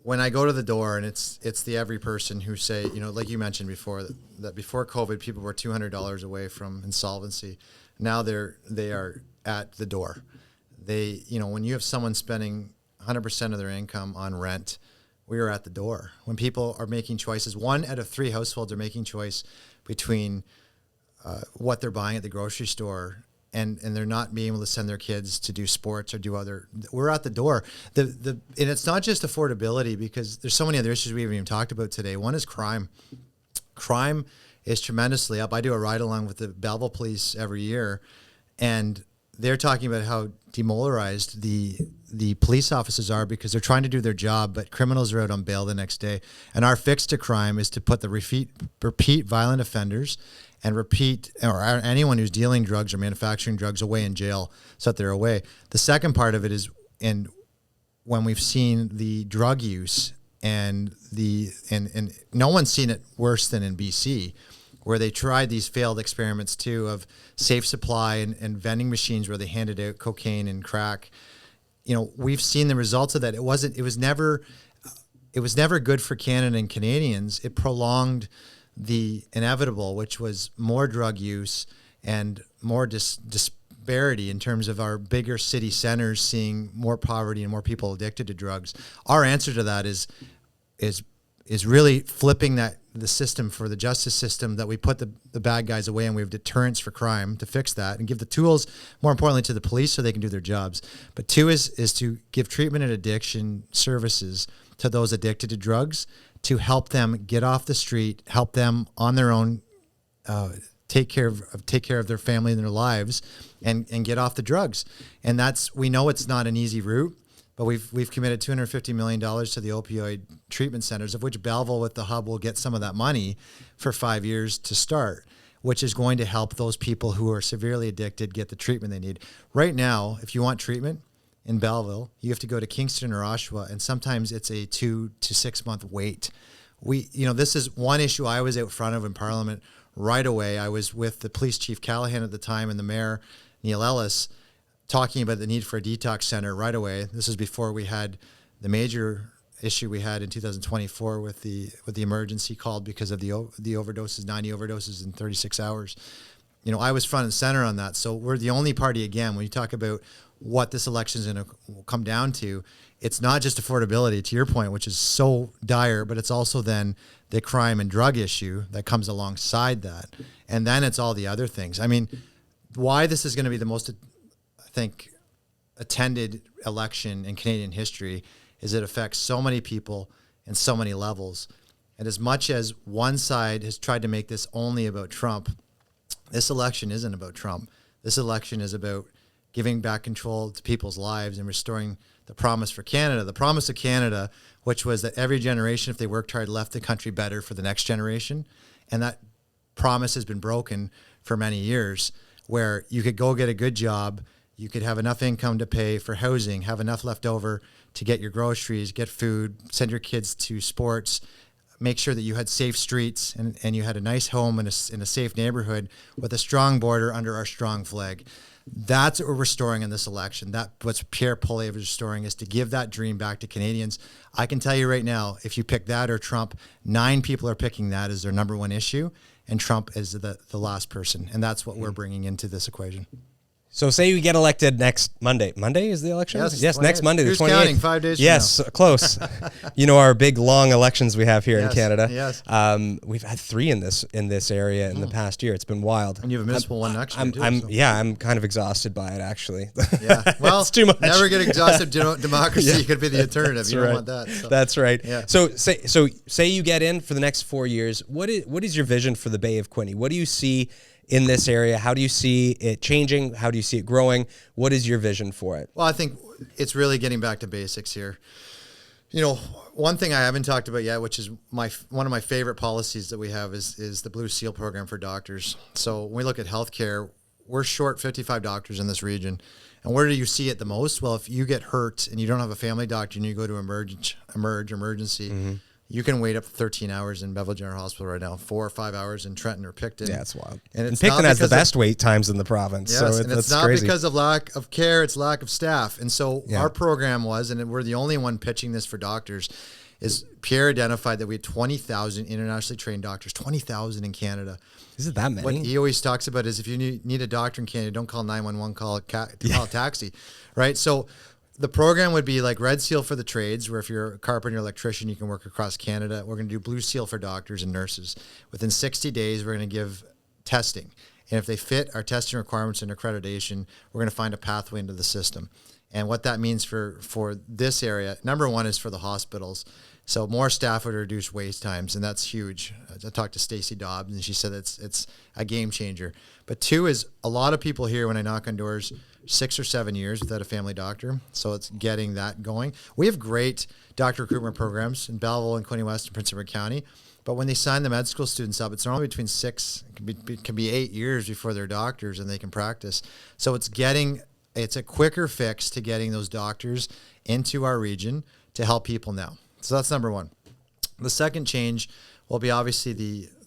When I go to the door, and it's the every person who say, like you mentioned before, that before COVID, people were $200 away from insolvency. Now they are at the door. They, when you have someone spending 100% of their income on rent, we are at the door. When people are making choices, 1 out of 3 households are making choice between what they're buying at the grocery store and they're not being able to send their kids to do sports or do other. We're at the door. And it's not just affordability, because there's so many other issues we haven't even talked about today. One is crime. Crime is tremendously up. I do a ride along with the Belleville police every year, and they're talking about how demoralized the police officers are because they're trying to do their job, but criminals are out on bail the next day. And our fix to crime is to put the repeat violent offenders and or anyone who's dealing drugs or manufacturing drugs away in jail so that they're away. The second part of it is, and when we've seen the drug use and no one's seen it worse than in BC, where they tried these failed experiments too of safe supply and vending machines where they handed out cocaine and crack. We've seen the results of that. It was never good for Canada and Canadians. It prolonged the inevitable, which was more drug use and more disparity in terms of our bigger city centers seeing more poverty and more people addicted to drugs. Our answer to that is really flipping the system for the justice system, that we put the bad guys away and we have deterrence for crime to fix that, and give the tools, more importantly, to the police so they can do their jobs. But 2 is to give treatment and addiction services to those addicted to drugs, to help them get off the street, help them on their own, take care of their family and their lives, and get off the drugs. And we know it's not an easy route, but we've committed $250 million to the opioid treatment centers, of which Belleville with the hub will get some of that money for 5 years to start, which is going to help those people who are severely addicted get the treatment they need. Right now, if you want treatment in Belleville, you have to go to Kingston or Oshawa, and sometimes it's a 2 to 6 month wait. This is one issue I was out front of in Parliament right away. I was with the police chief Callahan at the time and the mayor Neil Ellis, talking about the need for a detox center right away. This is before we had the major issue we had in 2024 with the emergency called because of the overdoses, 90 overdoses in 36 hours. I was front and center on that. So we're the only party, again, when you talk about what this election is going to come down to, it's not just affordability, to your point, which is so dire, but it's also then the crime and drug issue that comes alongside that. And then it's all the other things. I mean, why this is going to be the most, I think, attended election in Canadian history is it affects so many people in so many levels. And as much as one side has tried to make this only about Trump, this election isn't about Trump. This election is about giving back control to people's lives and restoring the promise for Canada. The promise of Canada, which was that every generation, if they worked hard, left the country better for the next generation. And that promise has been broken for many years, where you could go get a good job, you could have enough income to pay for housing, have enough left over to get your groceries, get food, send your kids to sports, make sure that you had safe streets and you had a nice home in a safe neighborhood with a strong border under our strong flag. That's what we're restoring in this election. That's what Pierre Poilievre is restoring, is to give that dream back to Canadians. I can tell you right now, if you pick that or Trump, 9 people are picking that as their number one issue, and Trump is the last person. And that's what we're bringing into this equation. So say you get elected next Monday. Monday is the election? Yes, next Monday, Who's the 28th. counting? 5 days Yes, from now. close. You know, our big, long elections we have here in Yes, Canada. yes. We've had 3 in this area in the past year. It's been wild. And you have a municipal one next year, too. I'm kind of exhausted by it, actually. Yeah. Well, it's too much. Never get exhausted democracy. Yeah. You could be the alternative. That's You don't right. want that. So. That's right. Yeah. So say you get in for the next 4 years. What is your vision for the Bay of Quinte? What do you see in this area? How do you see it changing? How do you see it growing? What is your vision for it? Well, I think it's really getting back to basics here. You know, one thing I haven't talked about yet, which is one of my favorite policies that we have, is the Blue Seal program for doctors. So when we look at healthcare, we're short 55 doctors in this region. And where do you see it the most? Well, if you get hurt and you don't have a family doctor and you go to emergency, you can wait up to 13 hours in Bevel General Hospital right now, 4 or 5 hours in Trenton or Picton. Yeah, it's wild. And Picton has the best wait times in the province. Yes, So and it's not crazy. because of lack of care, it's lack of staff. And so our program was, and we're the only one pitching this for doctors, is Pierre identified that we had 20,000 internationally trained doctors, 20,000 in Canada. Is it that many? What he always talks about is if you need a doctor in Canada, don't call 911, call a taxi, right? So the program would be like Red Seal for the trades, where if you're a carpenter, electrician, you can work across Canada. We're going to do Blue Seal for doctors and nurses. Within 60 days, we're going to give testing. And if they fit our testing requirements and accreditation, we're going to find a pathway into the system. And what that means for this area, number one is for the hospitals. So more staff would reduce wait times, and that's huge. I talked to Stacey Dobbs, and she said it's a game changer. But 2 is a lot of people here, when I knock on doors, 6 or 7 years without a family doctor. So it's getting that going. We have great doctor recruitment programs in Belleville and Quinte West and Prince Edward County. But when they sign the med school students up, it's normally between 6, it can be 8 years before they're doctors and they can practice. So it's a quicker fix to getting those doctors into our region to help people now. So that's number one. The second change will be obviously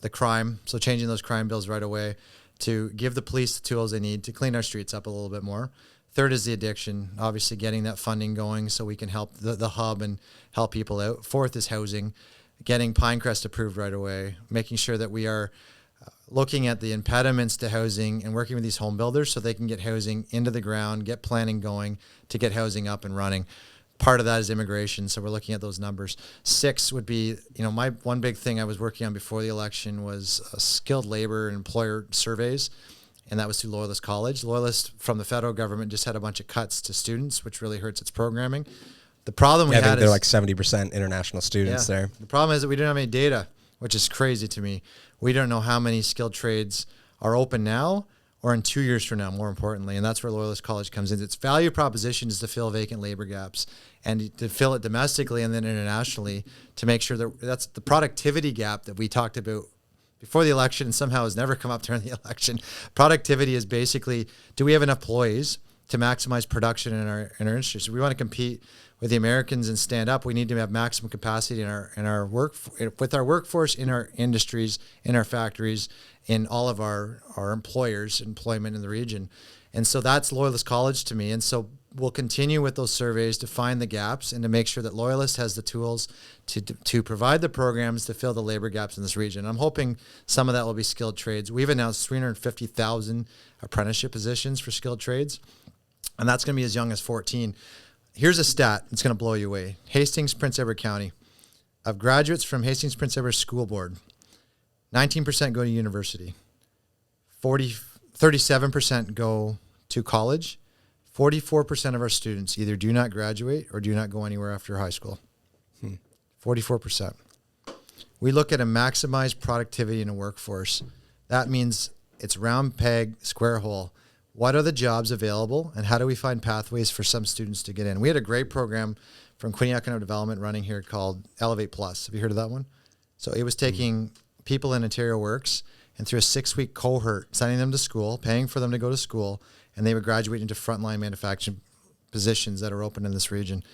the crime. So changing those crime bills right away to give the police the tools they need to clean our streets up a little bit more. Third is the addiction, obviously getting that funding going so we can help the hub and help people out. Fourth is housing, getting Pinecrest approved right away, making sure that we are looking at the impediments to housing and working with these home builders so they can get housing into the ground, get planning going to get housing up and running. Part of that is immigration, so we're looking at those numbers. 6 would be, my one big thing I was working on before the election was skilled labor and employer surveys, and that was through Loyalist College. Loyalist from the federal government just had a bunch of cuts to students, which really hurts its programming. The problem we I think had they're is like 70% international students there. The problem is that we don't have any data, which is crazy to me. We don't know how many skilled trades are open now or in 2 years from now, more importantly. And that's where Loyalist College comes in. Its value proposition is to fill vacant labor gaps and to fill it domestically and then internationally to make sure that that's the productivity gap that we talked about before the election and somehow has never come up during the election. Productivity is basically, do we have enough employees to maximize production in our industry? So we want to compete with the Americans and stand up. We need to have maximum capacity in our workforce, in our industries, in our factories, in all of our employers' employment in the region. And so that's Loyalist College to me. And so we'll continue with those surveys to find the gaps and to make sure that Loyalist has the tools to provide the programs to fill the labor gaps in this region. I'm hoping some of that will be skilled trades. We've announced 350,000 apprenticeship positions for skilled trades, and that's going to be as young as 14. Here's a stat that's going to blow you away. Hastings, Prince Edward County. Of graduates from Hastings, Prince Edward School Board, 19% go to university. 37% go to college. 44% of our students either do not graduate or do not go anywhere after high school. 44%. We look at a maximized productivity in a workforce. That means it's round peg, square hole. What are the jobs available, and how do we find pathways for some students to get in? We had a great program from Quinte Economic Development running here called Elevate Plus. Have you heard of that one? So it was taking people in Ontario Works and through a 6-week cohort, sending them to school, paying for them to go to school, and they would graduate into frontline manufacturing positions that are open in this region.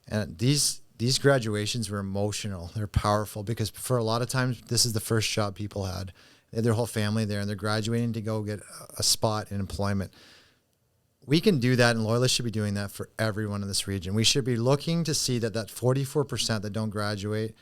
And these graduations were emotional. They're powerful because for a lot of times, this is the first job people had. They had their whole family there, and they're graduating to go get a spot in employment. We can do that, and Loyalists should be doing that for everyone in this region. We should be looking to see that 44% that don't graduate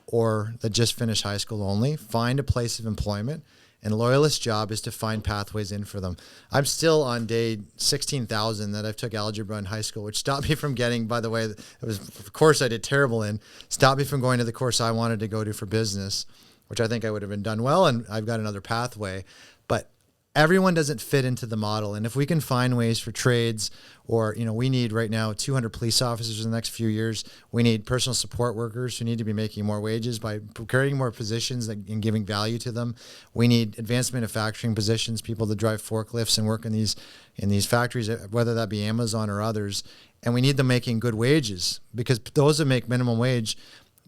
or that just finish high school only find a place of employment And Loyalist's job is to find pathways in for them. I'm still on day 16,000 that I've took algebra in high school, which stopped me from getting, by the way, it was a course I did terrible in, stopped me from going to the course I wanted to go to for business, which I think I would have been done well, and I've got another pathway. But everyone doesn't fit into the model. And if we can find ways for trades, or, we need right now 200 police officers in the next few years. We need personal support workers who need to be making more wages by creating more positions and giving value to them. We need advanced manufacturing positions, people that drive forklifts and work in these factories, whether that be Amazon or others. And we need them making good wages, because those that make minimum wage,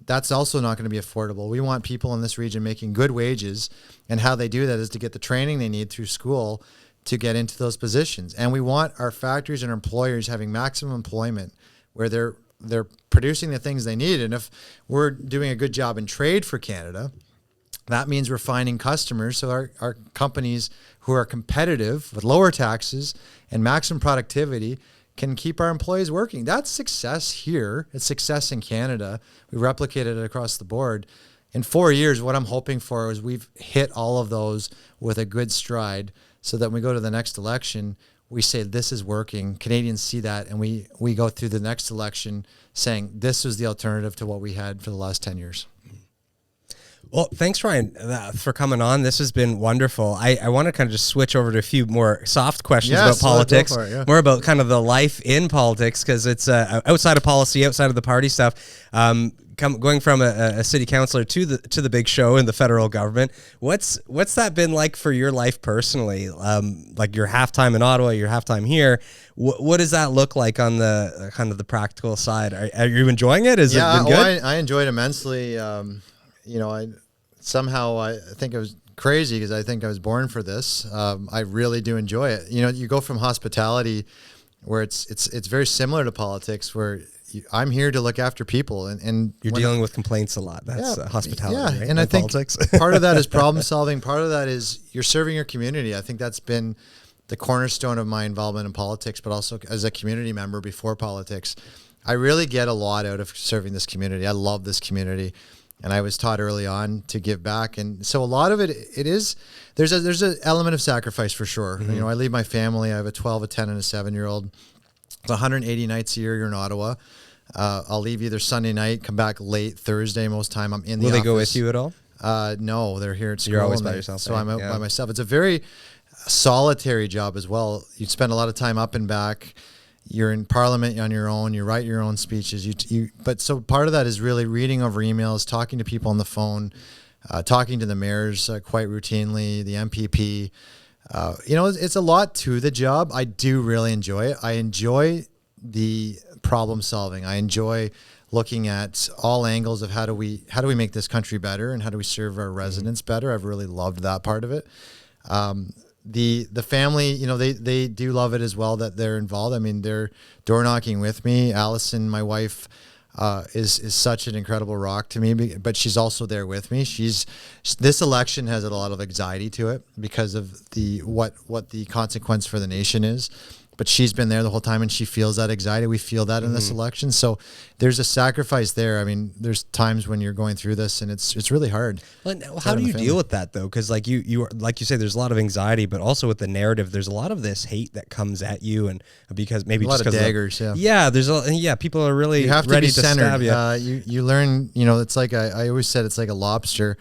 that's also not going to be affordable. We want people in this region making good wages, and how they do that is to get the training they need through school to get into those positions. And we want our factories and our employers having maximum employment where they're producing the things they need. And if we're doing a good job in trade for Canada, that means we're finding customers. So our companies who are competitive with lower taxes and maximum productivity can keep our employees working. That's success here. It's success in Canada. We replicated it across the board. In 4 years, what I'm hoping for is we've hit all of those with a good stride, so that when we go to the next election, we say this is working. Canadians see that, and we go through the next election saying this was the alternative to what we had for the last 10 years. Well, thanks, Ryan, for coming on. This has been wonderful. I want to kind of just switch over to a few more soft questions about politics, more about kind of the life in politics, because it's outside of policy, outside of the party stuff. Going from a city councillor to the big show in the federal government, what's that been like for your life personally? Like your halftime in Ottawa, your halftime here. What does that look like on the kind of the practical side? Are you enjoying it? Has it been good? I enjoyed immensely. I think it was crazy, because I think I was born for this. I really do enjoy it. You go from hospitality, where it's very similar to politics, where I'm here to look after people, and you're dealing with complaints a lot. That's hospitality, right? And I think part of that is problem solving. Part of that is you're serving your community. I think that's been the cornerstone of my involvement in politics, but also as a community member before politics. I really get a lot out of serving this community. I love this community, and I was taught early on to give back. And so a lot of it is, there's an element of sacrifice for sure. Mm-hmm. I leave my family. I have a 12, a 10, and a 7-year-old. It's 180 nights a year you're in Ottawa. I'll leave either Sunday night, come back late Thursday. Most time I'm in the office. Will they go with you at all? No, they're here at school. You're always by yourself. So I'm out by myself. It's a very solitary job as well. You spend a lot of time up and back. You're in Parliament on your own. You write your own speeches. But so part of that is really reading over emails, talking to people on the phone, talking to the mayors quite routinely, the MPP. It's a lot to the job. I do really enjoy it. I enjoy the problem solving. I enjoy looking at all angles of how do we make this country better, and how do we serve our residents better. I've really loved that part of it. The family, they do love it as well, that they're involved. I mean, they're door knocking with me. Allison, my wife, is such an incredible rock to me, but she's also there with me. This election has a lot of anxiety to it because of what the consequence for the nation is. But she's been there the whole time, and she feels that anxiety. We feel that in this election. So there's a sacrifice there. I mean, there's times when you're going through this, and it's really hard. Well, how do you deal with that, though? Because like you say, there's a lot of anxiety, but also with the narrative, there's a lot of this hate that comes at you, and because maybe a lot of daggers. People are really you have to ready be centered. Stab you. You learn. It's like I always said, it's like a lobster.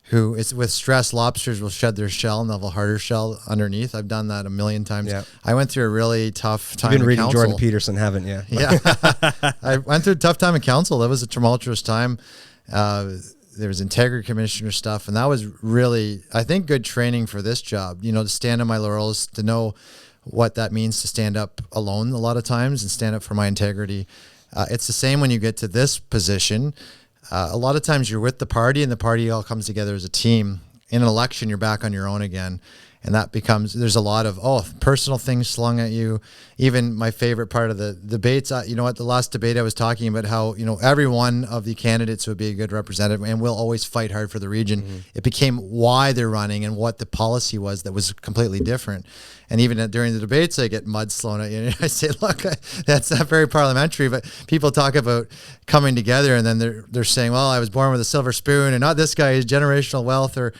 Who is with stress, lobsters will shed their shell and they'll have a harder shell underneath. I've done that a million times. Yeah. I went through a really tough time. You've been reading council. Jordan Peterson, haven't you? Yeah. I went through a tough time in council. That was a tumultuous time. There was integrity commissioner stuff, and that was really, I think, good training for this job. To stand on my laurels, to know what that means to stand up alone a lot of times and stand up for my integrity. It's the same when you get to this position. A lot of times you're with the party, and the party all comes together as a team. In an election, you're back on your own again. And that becomes, there's a lot of, personal things slung at you. Even my favorite part of the debates, the last debate I was talking about how, every one of the candidates would be a good representative and will always fight hard for the region. Mm-hmm. It became why they're running and what the policy was that was completely different. And even during the debates, I get mud thrown at you. I say, look, that's not very parliamentary, but people talk about coming together, and then they're saying, well, I was born with a silver spoon, and not this guy, is generational wealth, or,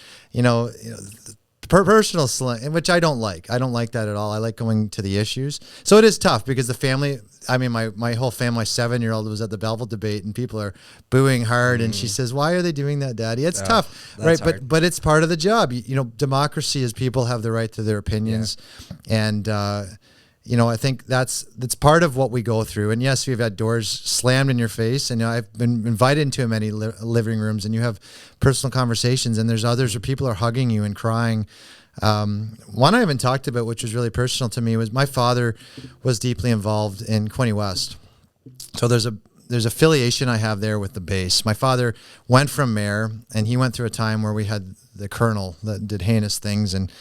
personal slang, which I don't like. I don't like that at all. I like going to the issues. So it is tough because the family, I mean, my whole family, my 7-year-old was at the Belleville debate and people are booing hard. And she says, why are they doing that, Daddy? It's tough, right? Hard. But it's part of the job. You know, democracy is people have the right to their opinions. Yeah. And, you know, I think that's part of what we go through. And yes, we've had doors slammed in your face, and I've been invited into many living rooms, and you have personal conversations, and there's others where people are hugging you and crying. One I haven't talked about, which was really personal to me, was my father was deeply involved in Quinte West. So there's affiliation I have there with the base. My father went from mayor, and he went through a time where we had the colonel that did heinous things and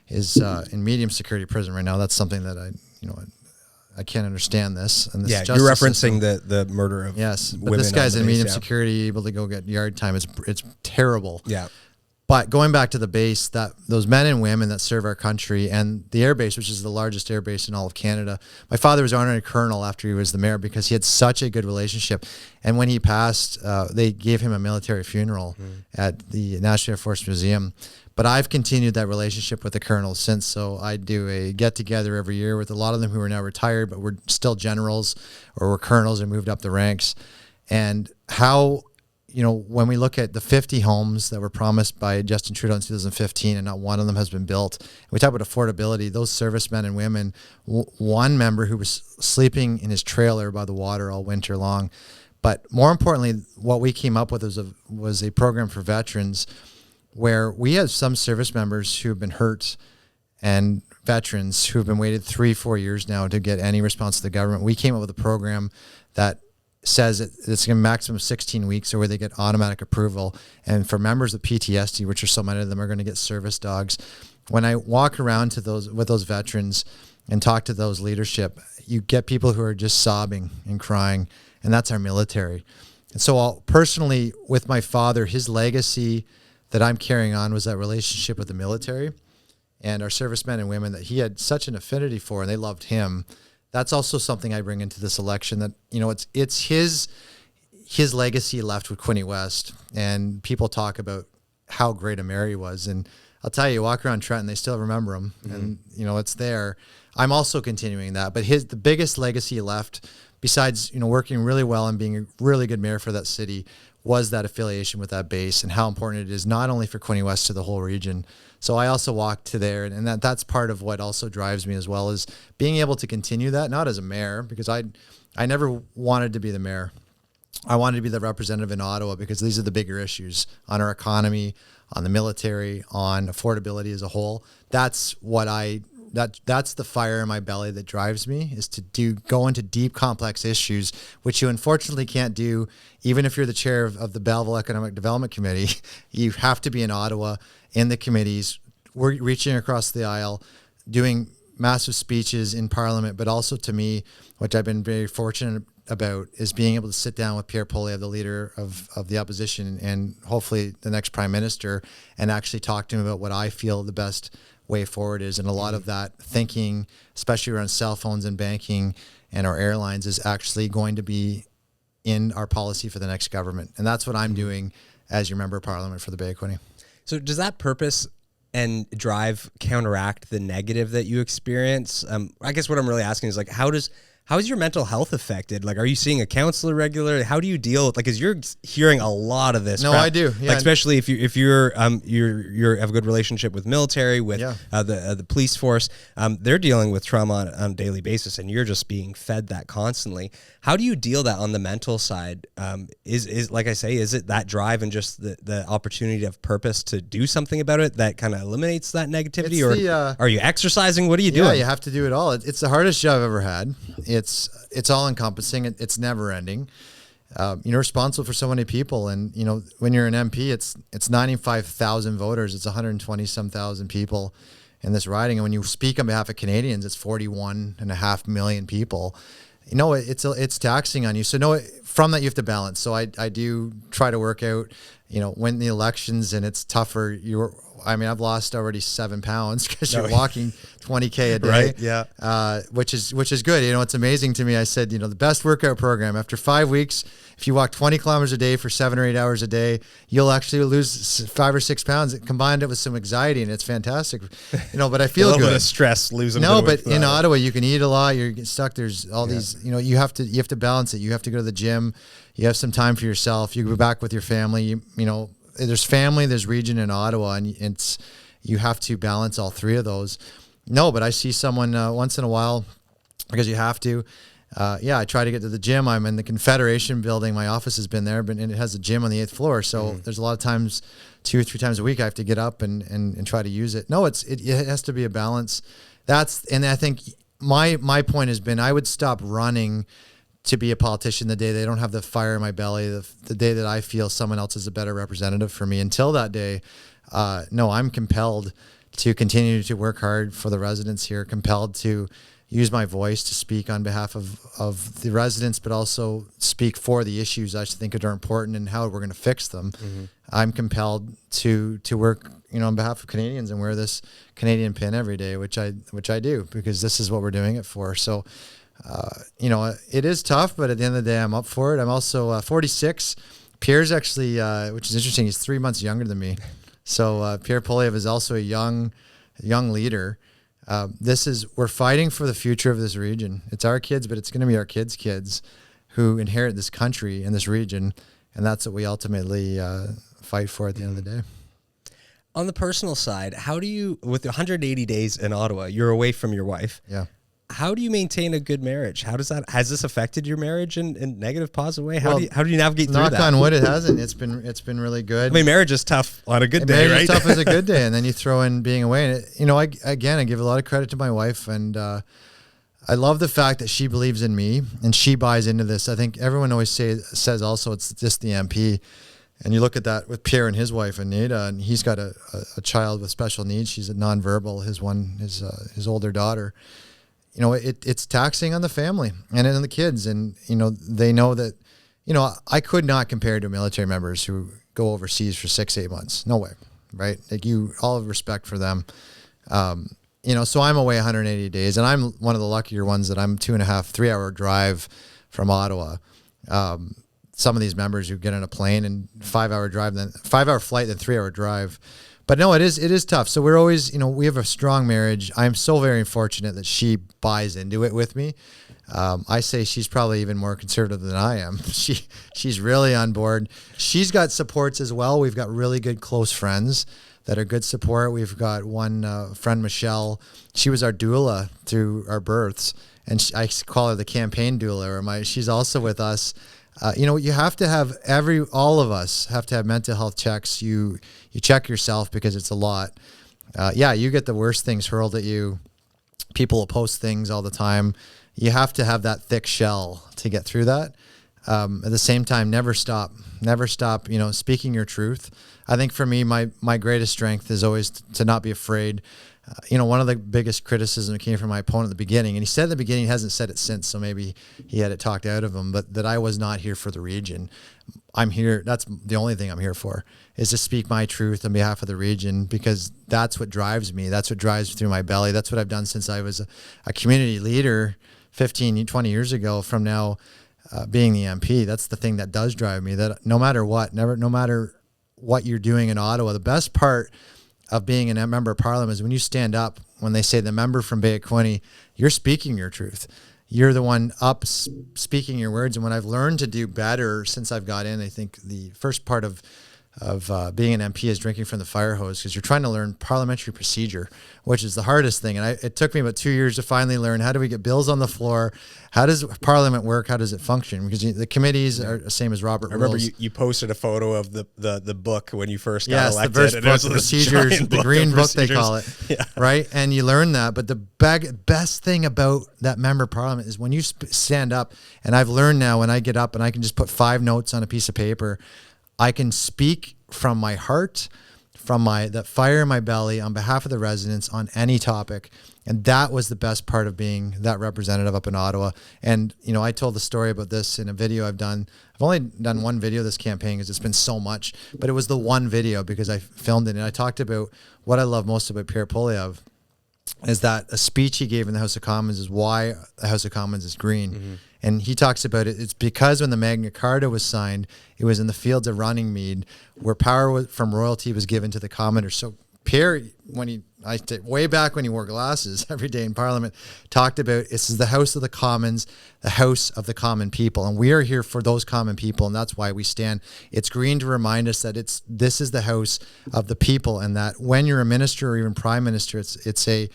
is in medium security prison right now. That's something that I can't understand this. And this you're referencing the murder of but this guy's in medium security, able to go get yard time. It's terrible. Yeah. But going back to the base, that those men and women that serve our country, and the air base, which is the largest air base in all of Canada. My father was honorary colonel after he was the mayor because he had such a good relationship. And when he passed, they gave him a military funeral at the National Air Force Museum. But I've continued that relationship with the colonels since. So I do a get-together every year with a lot of them who are now retired, but we're still generals or we're colonels and moved up the ranks. And how, you know, when we look at the 50 homes that were promised by Justin Trudeau in 2015 and not one of them has been built, we talk about affordability, those servicemen and women, one member who was sleeping in his trailer by the water all winter long. But more importantly, what we came up with was a program for veterans where we have some service members who have been hurt and veterans who have been waited 3-4 years now to get any response to the government. We came up with a program that says it's a maximum of 16 weeks or where they get automatic approval. And for members of PTSD, which are so many of them are going to get service dogs. When I walk around to with those veterans and talk to those leadership, you get people who are just sobbing and crying, and that's our military. And so personally, with my father, his legacy that I'm carrying on was that relationship with the military and our servicemen and women that he had such an affinity for, and they loved him. That's also something I bring into this election, that, you know, it's his legacy left with Quinte West, and people talk about how great a mayor he was. And I'll tell you, walk around Trenton, they still remember him, and, you know, it's there. I'm also continuing that, but the biggest legacy left, besides, you know, working really well and being a really good mayor for that city, was that affiliation with that base and how important it is not only for Quinte West to the whole region. So I also walk to there, and that's part of what also drives me, as well as being able to continue that, not as a mayor, because I never wanted to be the mayor. I wanted to be the representative in Ottawa because these are the bigger issues on our economy, on the military, on affordability as a whole. That's what that's the fire in my belly that drives me, is to go into deep, complex issues, which you unfortunately can't do even if you're the chair of the Belleville Economic Development Committee. You have to be in Ottawa in the committees. We're reaching across the aisle, doing massive speeches in Parliament, but also, to me, which I've been very fortunate about, is being able to sit down with Pierre Poilievre, the leader of the opposition, and hopefully the next prime minister, and actually talk to him about what I feel the best way forward is. And a lot of that thinking, especially around cell phones and banking and our airlines, is actually going to be in our policy for the next government. And that's what I'm doing as your member of Parliament for the Bay of Quinte. So does that purpose and drive counteract the negative that you experience? I guess what I'm really asking is, like, how is your mental health affected? Like, are you seeing a counselor regularly? How do you deal with, like, because you're hearing a lot of this? No, crap. I do. Yeah. Like, especially if you're have a good relationship with military, with the police force. They're dealing with trauma on a daily basis, and you're just being fed that constantly. How do you deal that on the mental side? Is like I say, is it that drive and just the opportunity of purpose to do something about it that kind of eliminates that negativity, or are you exercising? What are you doing? Yeah, you have to do it all. It's the hardest job I've ever had. It's all encompassing. It's never ending. You're responsible for so many people, and, you know, when you're an MP, it's 95,000 voters. It's 120 some thousand people in this riding, and when you speak on behalf of Canadians, it's 41.5 million people. You know, it's taxing on you. So no, from that you have to balance. So I do try to work out, you know, when the elections and it's tougher, I've lost already 7 pounds because you're walking 20K a day. Right. Yeah. Which is good. It's amazing to me. I said, the best workout program after 5 weeks, if you walk 20 kilometers a day for 7 or 8 hours a day, you'll actually lose 5 or 6 pounds. Combined it with some anxiety, and it's fantastic. But I feel a little good. bit of stress losing. No, but in Ottawa, you can eat a lot. You're stuck. There's all these. You have to balance it. You have to go to the gym. You have some time for yourself. You go back with your family. There's family, there's region in Ottawa, and you have to balance all three of those. No, but I see someone once in a while because you have to. I try to get to the gym. I'm in the Confederation building. My office has been there, and it has a gym on the 8th floor. So there's a lot of times, 2 or 3 times a week, I have to get up and try to use it. No, it has to be a balance. And I think my point has been I would stop running to be a politician the day they don't have the fire in my belly, the day that I feel someone else is a better representative for me. Until that day, no, I'm compelled to continue to work hard for the residents here, compelled to use my voice to speak on behalf of the residents, but also speak for the issues I think are important and how we're going to fix them. I'm compelled to work, on behalf of Canadians and wear this Canadian pin every day, which I do, because this is what we're doing it for. So, it is tough, but at the end of the day, I'm up for it. I'm also 46. Pierre's actually, which is interesting, he's 3 months younger than me. So Pierre Poliev is also a young leader. We're fighting for the future of this region. It's our kids, but it's going to be our kids who inherit this country and this region. And that's what we ultimately fight for at the end of the day. On the personal side, how do you, with 180 days in Ottawa, you're away from your wife. Yeah. How do you maintain a good marriage? Has this affected your marriage in negative, positive way? How do you navigate through that? Knock on wood, it hasn't. It's been really good. I mean, marriage is tough on a good day, right? Marriage is tough as a good day, and then you throw in being away. And I give a lot of credit to my wife, and I love the fact that she believes in me and she buys into this. I think everyone always says also it's just the MP. And you look at that with Pierre and his wife, Anita, and he's got a child with special needs. She's a nonverbal, his older daughter. It's taxing on the family and on the kids. And, they know that, I could not compare to military members who go overseas for 6-8 months. No way. Right. Like all respect for them. So I'm away 180 days, and I'm one of the luckier ones that I'm 2.5-3 hour drive from Ottawa. Some of these members who get on a plane and 5 hour drive, then 5 hour flight, then 3 hour drive. But no, it is tough. So we're always, we have a strong marriage. I'm so very fortunate that she buys into it with me. I say she's probably even more conservative than I am. She's really on board. She's got supports as well. We've got really good close friends that are good support. We've got one friend, Michelle. She was our doula through our births, and I call her the campaign doula. She's also with us. You have to have all of us have to have mental health checks. You check yourself because it's a lot. You get the worst things hurled at you. People will post things all the time. You have to have that thick shell to get through that. At the same time, never stop, speaking your truth. I think for me, my greatest strength is always to not be afraid. One of the biggest criticisms that came from my opponent at the beginning, and he said at the beginning, he hasn't said it since, so maybe he had it talked out of him, but that I was not here for the region. I'm here. That's the only thing I'm here for, is to speak my truth on behalf of the region, because that's what drives me. That's what drives through my belly. That's what I've done since I was a community leader 15, 20 years ago from now being the MP. That's the thing that does drive me, that no matter what, no matter what you're doing in Ottawa, the best part of being a member of parliament is when you stand up, when they say the member from Bay of Quinte, you're speaking your truth. You're the one up speaking your words. And what I've learned to do better since I've got in, I think the first part of being an MP is drinking from the fire hose, because you're trying to learn parliamentary procedure, which is the hardest thing. And it took me about 2 years to finally learn, how do we get bills on the floor? How does Parliament work? How does it function? Because the committees are the same as Robert Rules. I remember you posted a photo of the book when you first got elected. Yes, the first book, procedures, the green book they call it, right? And you learn that. But the best thing about that member of Parliament is when you stand up, and I've learned now when I get up and I can just put 5 notes on a piece of paper, I can speak from my heart, from that fire in my belly on behalf of the residents on any topic. And that was the best part of being that representative up in Ottawa. And, I told the story about this in a video I've done. I've only done one video this campaign because it's been so much, but it was the one video because I filmed it. And I talked about what I love most about Pierre Poilievre is that a speech he gave in the House of Commons is why the House of Commons is green. Mm-hmm. And he talks about it. It's because when the Magna Carta was signed, it was in the fields of Runningmead where power from royalty was given to the commoners. So Pierre, way back when he wore glasses every day in Parliament, talked about this is the House of the Commons, the House of the common people, and we are here for those common people, and that's why we stand. It's green to remind us that this is the House of the people, and that when you're a minister or even prime minister, it's a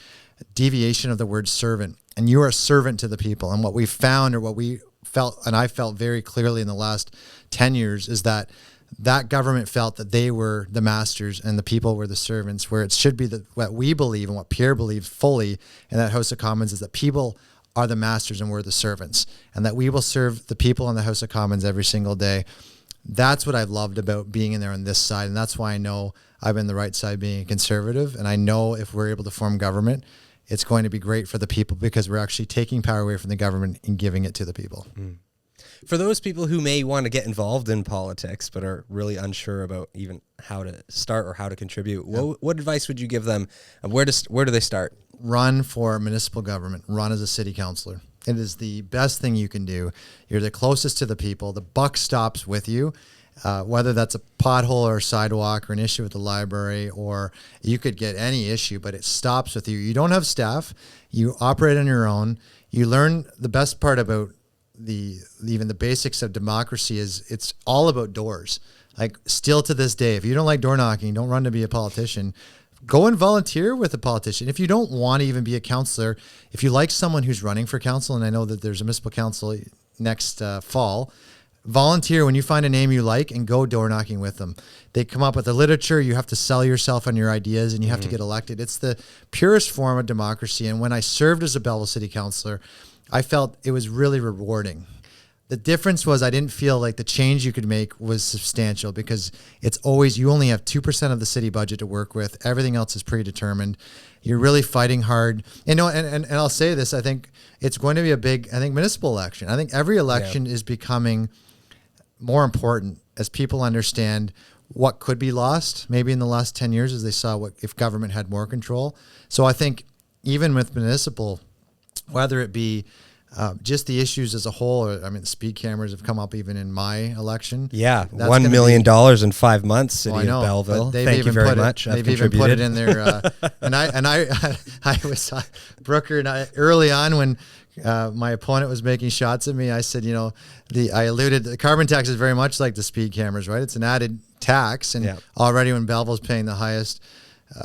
deviation of the word servant, and you are a servant to the people. And what we found, or what we felt, and I felt very clearly in the last 10 years, is that government felt that they were the masters and the people were the servants, where it should be what we believe and what Pierre believes fully in that House of Commons is that people are the masters and we're the servants, and that we will serve the people in the House of Commons every single day. That's what I've loved about being in there on this side, and that's why I know I'm in the right side being a conservative, and I know if we're able to form government, it's going to be great for the people because we're actually taking power away from the government and giving it to the people. Mm. For those people who may want to get involved in politics but are really unsure about even how to start or how to contribute, what advice would you give them? Where do they start? Run for municipal government. Run as a city councillor. It is the best thing you can do. You're the closest to the people. The buck stops with you, whether that's a pothole or a sidewalk or an issue with the library, or you could get any issue, but it stops with you. You don't have staff. You operate on your own. You learn the best part about even the basics of democracy is it's all about doors. Like still to this day, if you don't like door knocking, don't run to be a politician. Go and volunteer with a politician. If you don't want to even be a councillor, if you like someone who's running for council, and I know that there's a municipal council next fall, volunteer when you find a name you like and go door knocking with them. They come up with the literature. You have to sell yourself on your ideas and you have to get elected. It's the purest form of democracy. And when I served as a Belleville City Councillor, I felt it was really rewarding. The difference was I didn't feel like the change you could make was substantial because it's always, you only have 2% of the city budget to work with. Everything else is predetermined. You're really fighting hard. And I'll say this, I think it's going to be a big, municipal election. I think every election is becoming more important as people understand what could be lost maybe in the last 10 years as they saw if government had more control. So I think even with municipal, whether it be just the issues as a whole, the speed cameras have come up even in my election. Yeah, $1 million in 5 months, City of Belleville. Thank you very much. They've even put it in there. And I was Brooker and I early on when my opponent was making shots at me. I said, I alluded the carbon tax is very much like the speed cameras, right? It's an added tax, and already when Belleville's paying the highest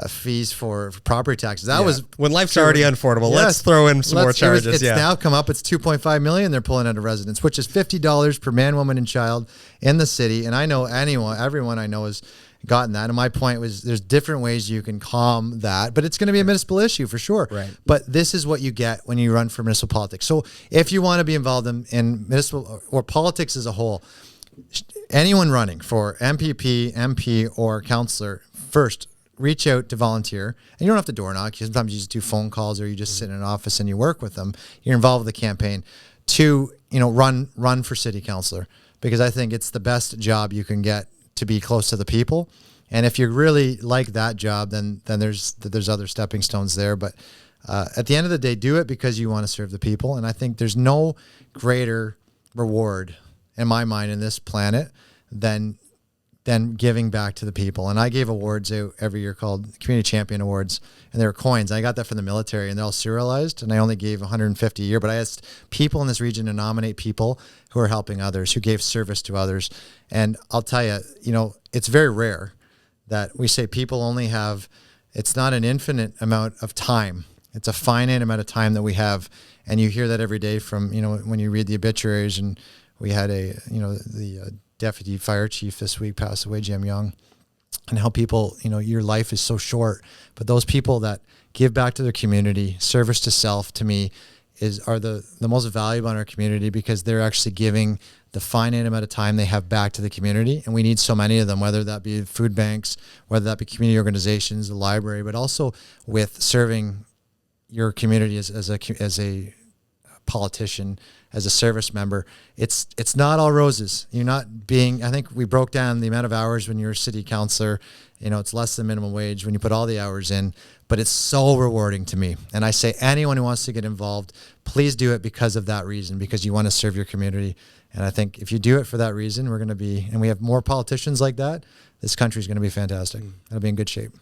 fees for property taxes. That was when life's already unaffordable. Yes, let's throw in some more charges. It's now come up. It's $2.5 million they're pulling out of residents, which is $50 per man, woman, and child in the city. And I know everyone I know has gotten that. And my point was, there's different ways you can calm that, but it's going to be a municipal issue for sure. Right. But this is what you get when you run for municipal politics. So if you want to be involved in municipal or politics as a whole, anyone running for MPP, MP, or councillor, first, reach out to volunteer. And you don't have to door knock. Sometimes you just do phone calls or you just sit in an office and you work with them. You're involved with the campaign. To, run for city councillor, because I think it's the best job you can get to be close to the people. And if you really like that job, then there's other stepping stones there. But at the end of the day, do it because you want to serve the people. And I think there's no greater reward in my mind in this planet than giving back to the people. And I gave awards out every year called Community Champion Awards, and they were coins. I got that from the military, and they're all serialized, and I only gave 150 a year, but I asked people in this region to nominate people who are helping others, who gave service to others. And I'll tell you, it's very rare that we say people only have, it's not an infinite amount of time. It's a finite amount of time that we have. And you hear that every day from, when you read the obituaries, and we had the deputy fire chief this week passed away, Jim Young, and how people, your life is so short, but those people that give back to their community, service to self, to me, are the most valuable in our community, because they're actually giving the finite amount of time they have back to the community. And we need so many of them, whether that be food banks, whether that be community organizations, the library, but also with serving your community as a politician, as a service member, it's not all roses. You're not being, I think we broke down the amount of hours when you're a city councillor, it's less than minimum wage when you put all the hours in, but it's so rewarding to me. And I say anyone who wants to get involved, please do it because of that reason, because you want to serve your community. And I think if you do it for that reason, we're going to be, and we have more politicians like that, this country is going to be fantastic. It'll be in good shape.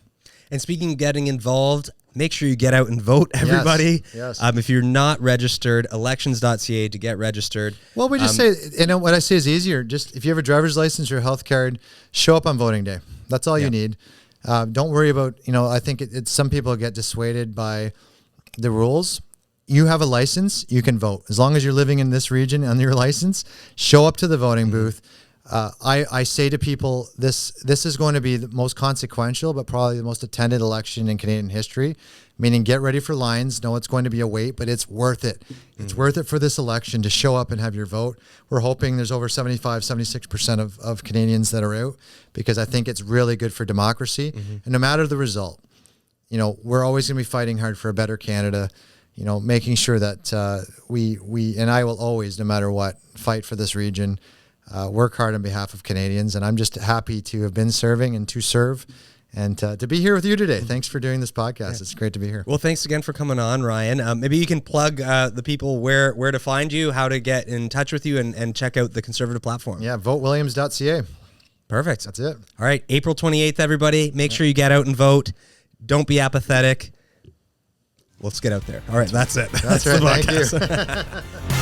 And speaking of getting involved, make sure you get out and vote, everybody. Yes. If you're not registered, elections.ca to get registered. Well, we just say, what I say is easier. Just if you have a driver's license or a health card, show up on voting day. That's all you need. Don't worry about, I think it's some people get dissuaded by the rules. You have a license, you can vote. As long as you're living in this region on your license, show up to the voting booth. I say to people, this is going to be the most consequential, but probably the most attended election in Canadian history, meaning get ready for lines. Know it's going to be a wait, but it's worth it. It's worth it for this election to show up and have your vote. We're hoping there's over 76% of Canadians that are out, because I think it's really good for democracy. And no matter the result, we're always going to be fighting hard for a better Canada, making sure that we, and I will always, no matter what, fight for this region. Work hard on behalf of Canadians, and I'm just happy to have been serving and to serve and to be here with you today. Thanks for doing this podcast. Yeah. It's great to be here. Well, thanks again for coming on, Ryan. Maybe you can plug the people where to find you, how to get in touch with you, and check out the Conservative platform. Yeah, votewilliams.ca. Perfect. That's it. All right, April 28th, everybody. Make sure you get out and vote. Don't be apathetic. Let's get out there. All right, that's it. That's right. Thank you.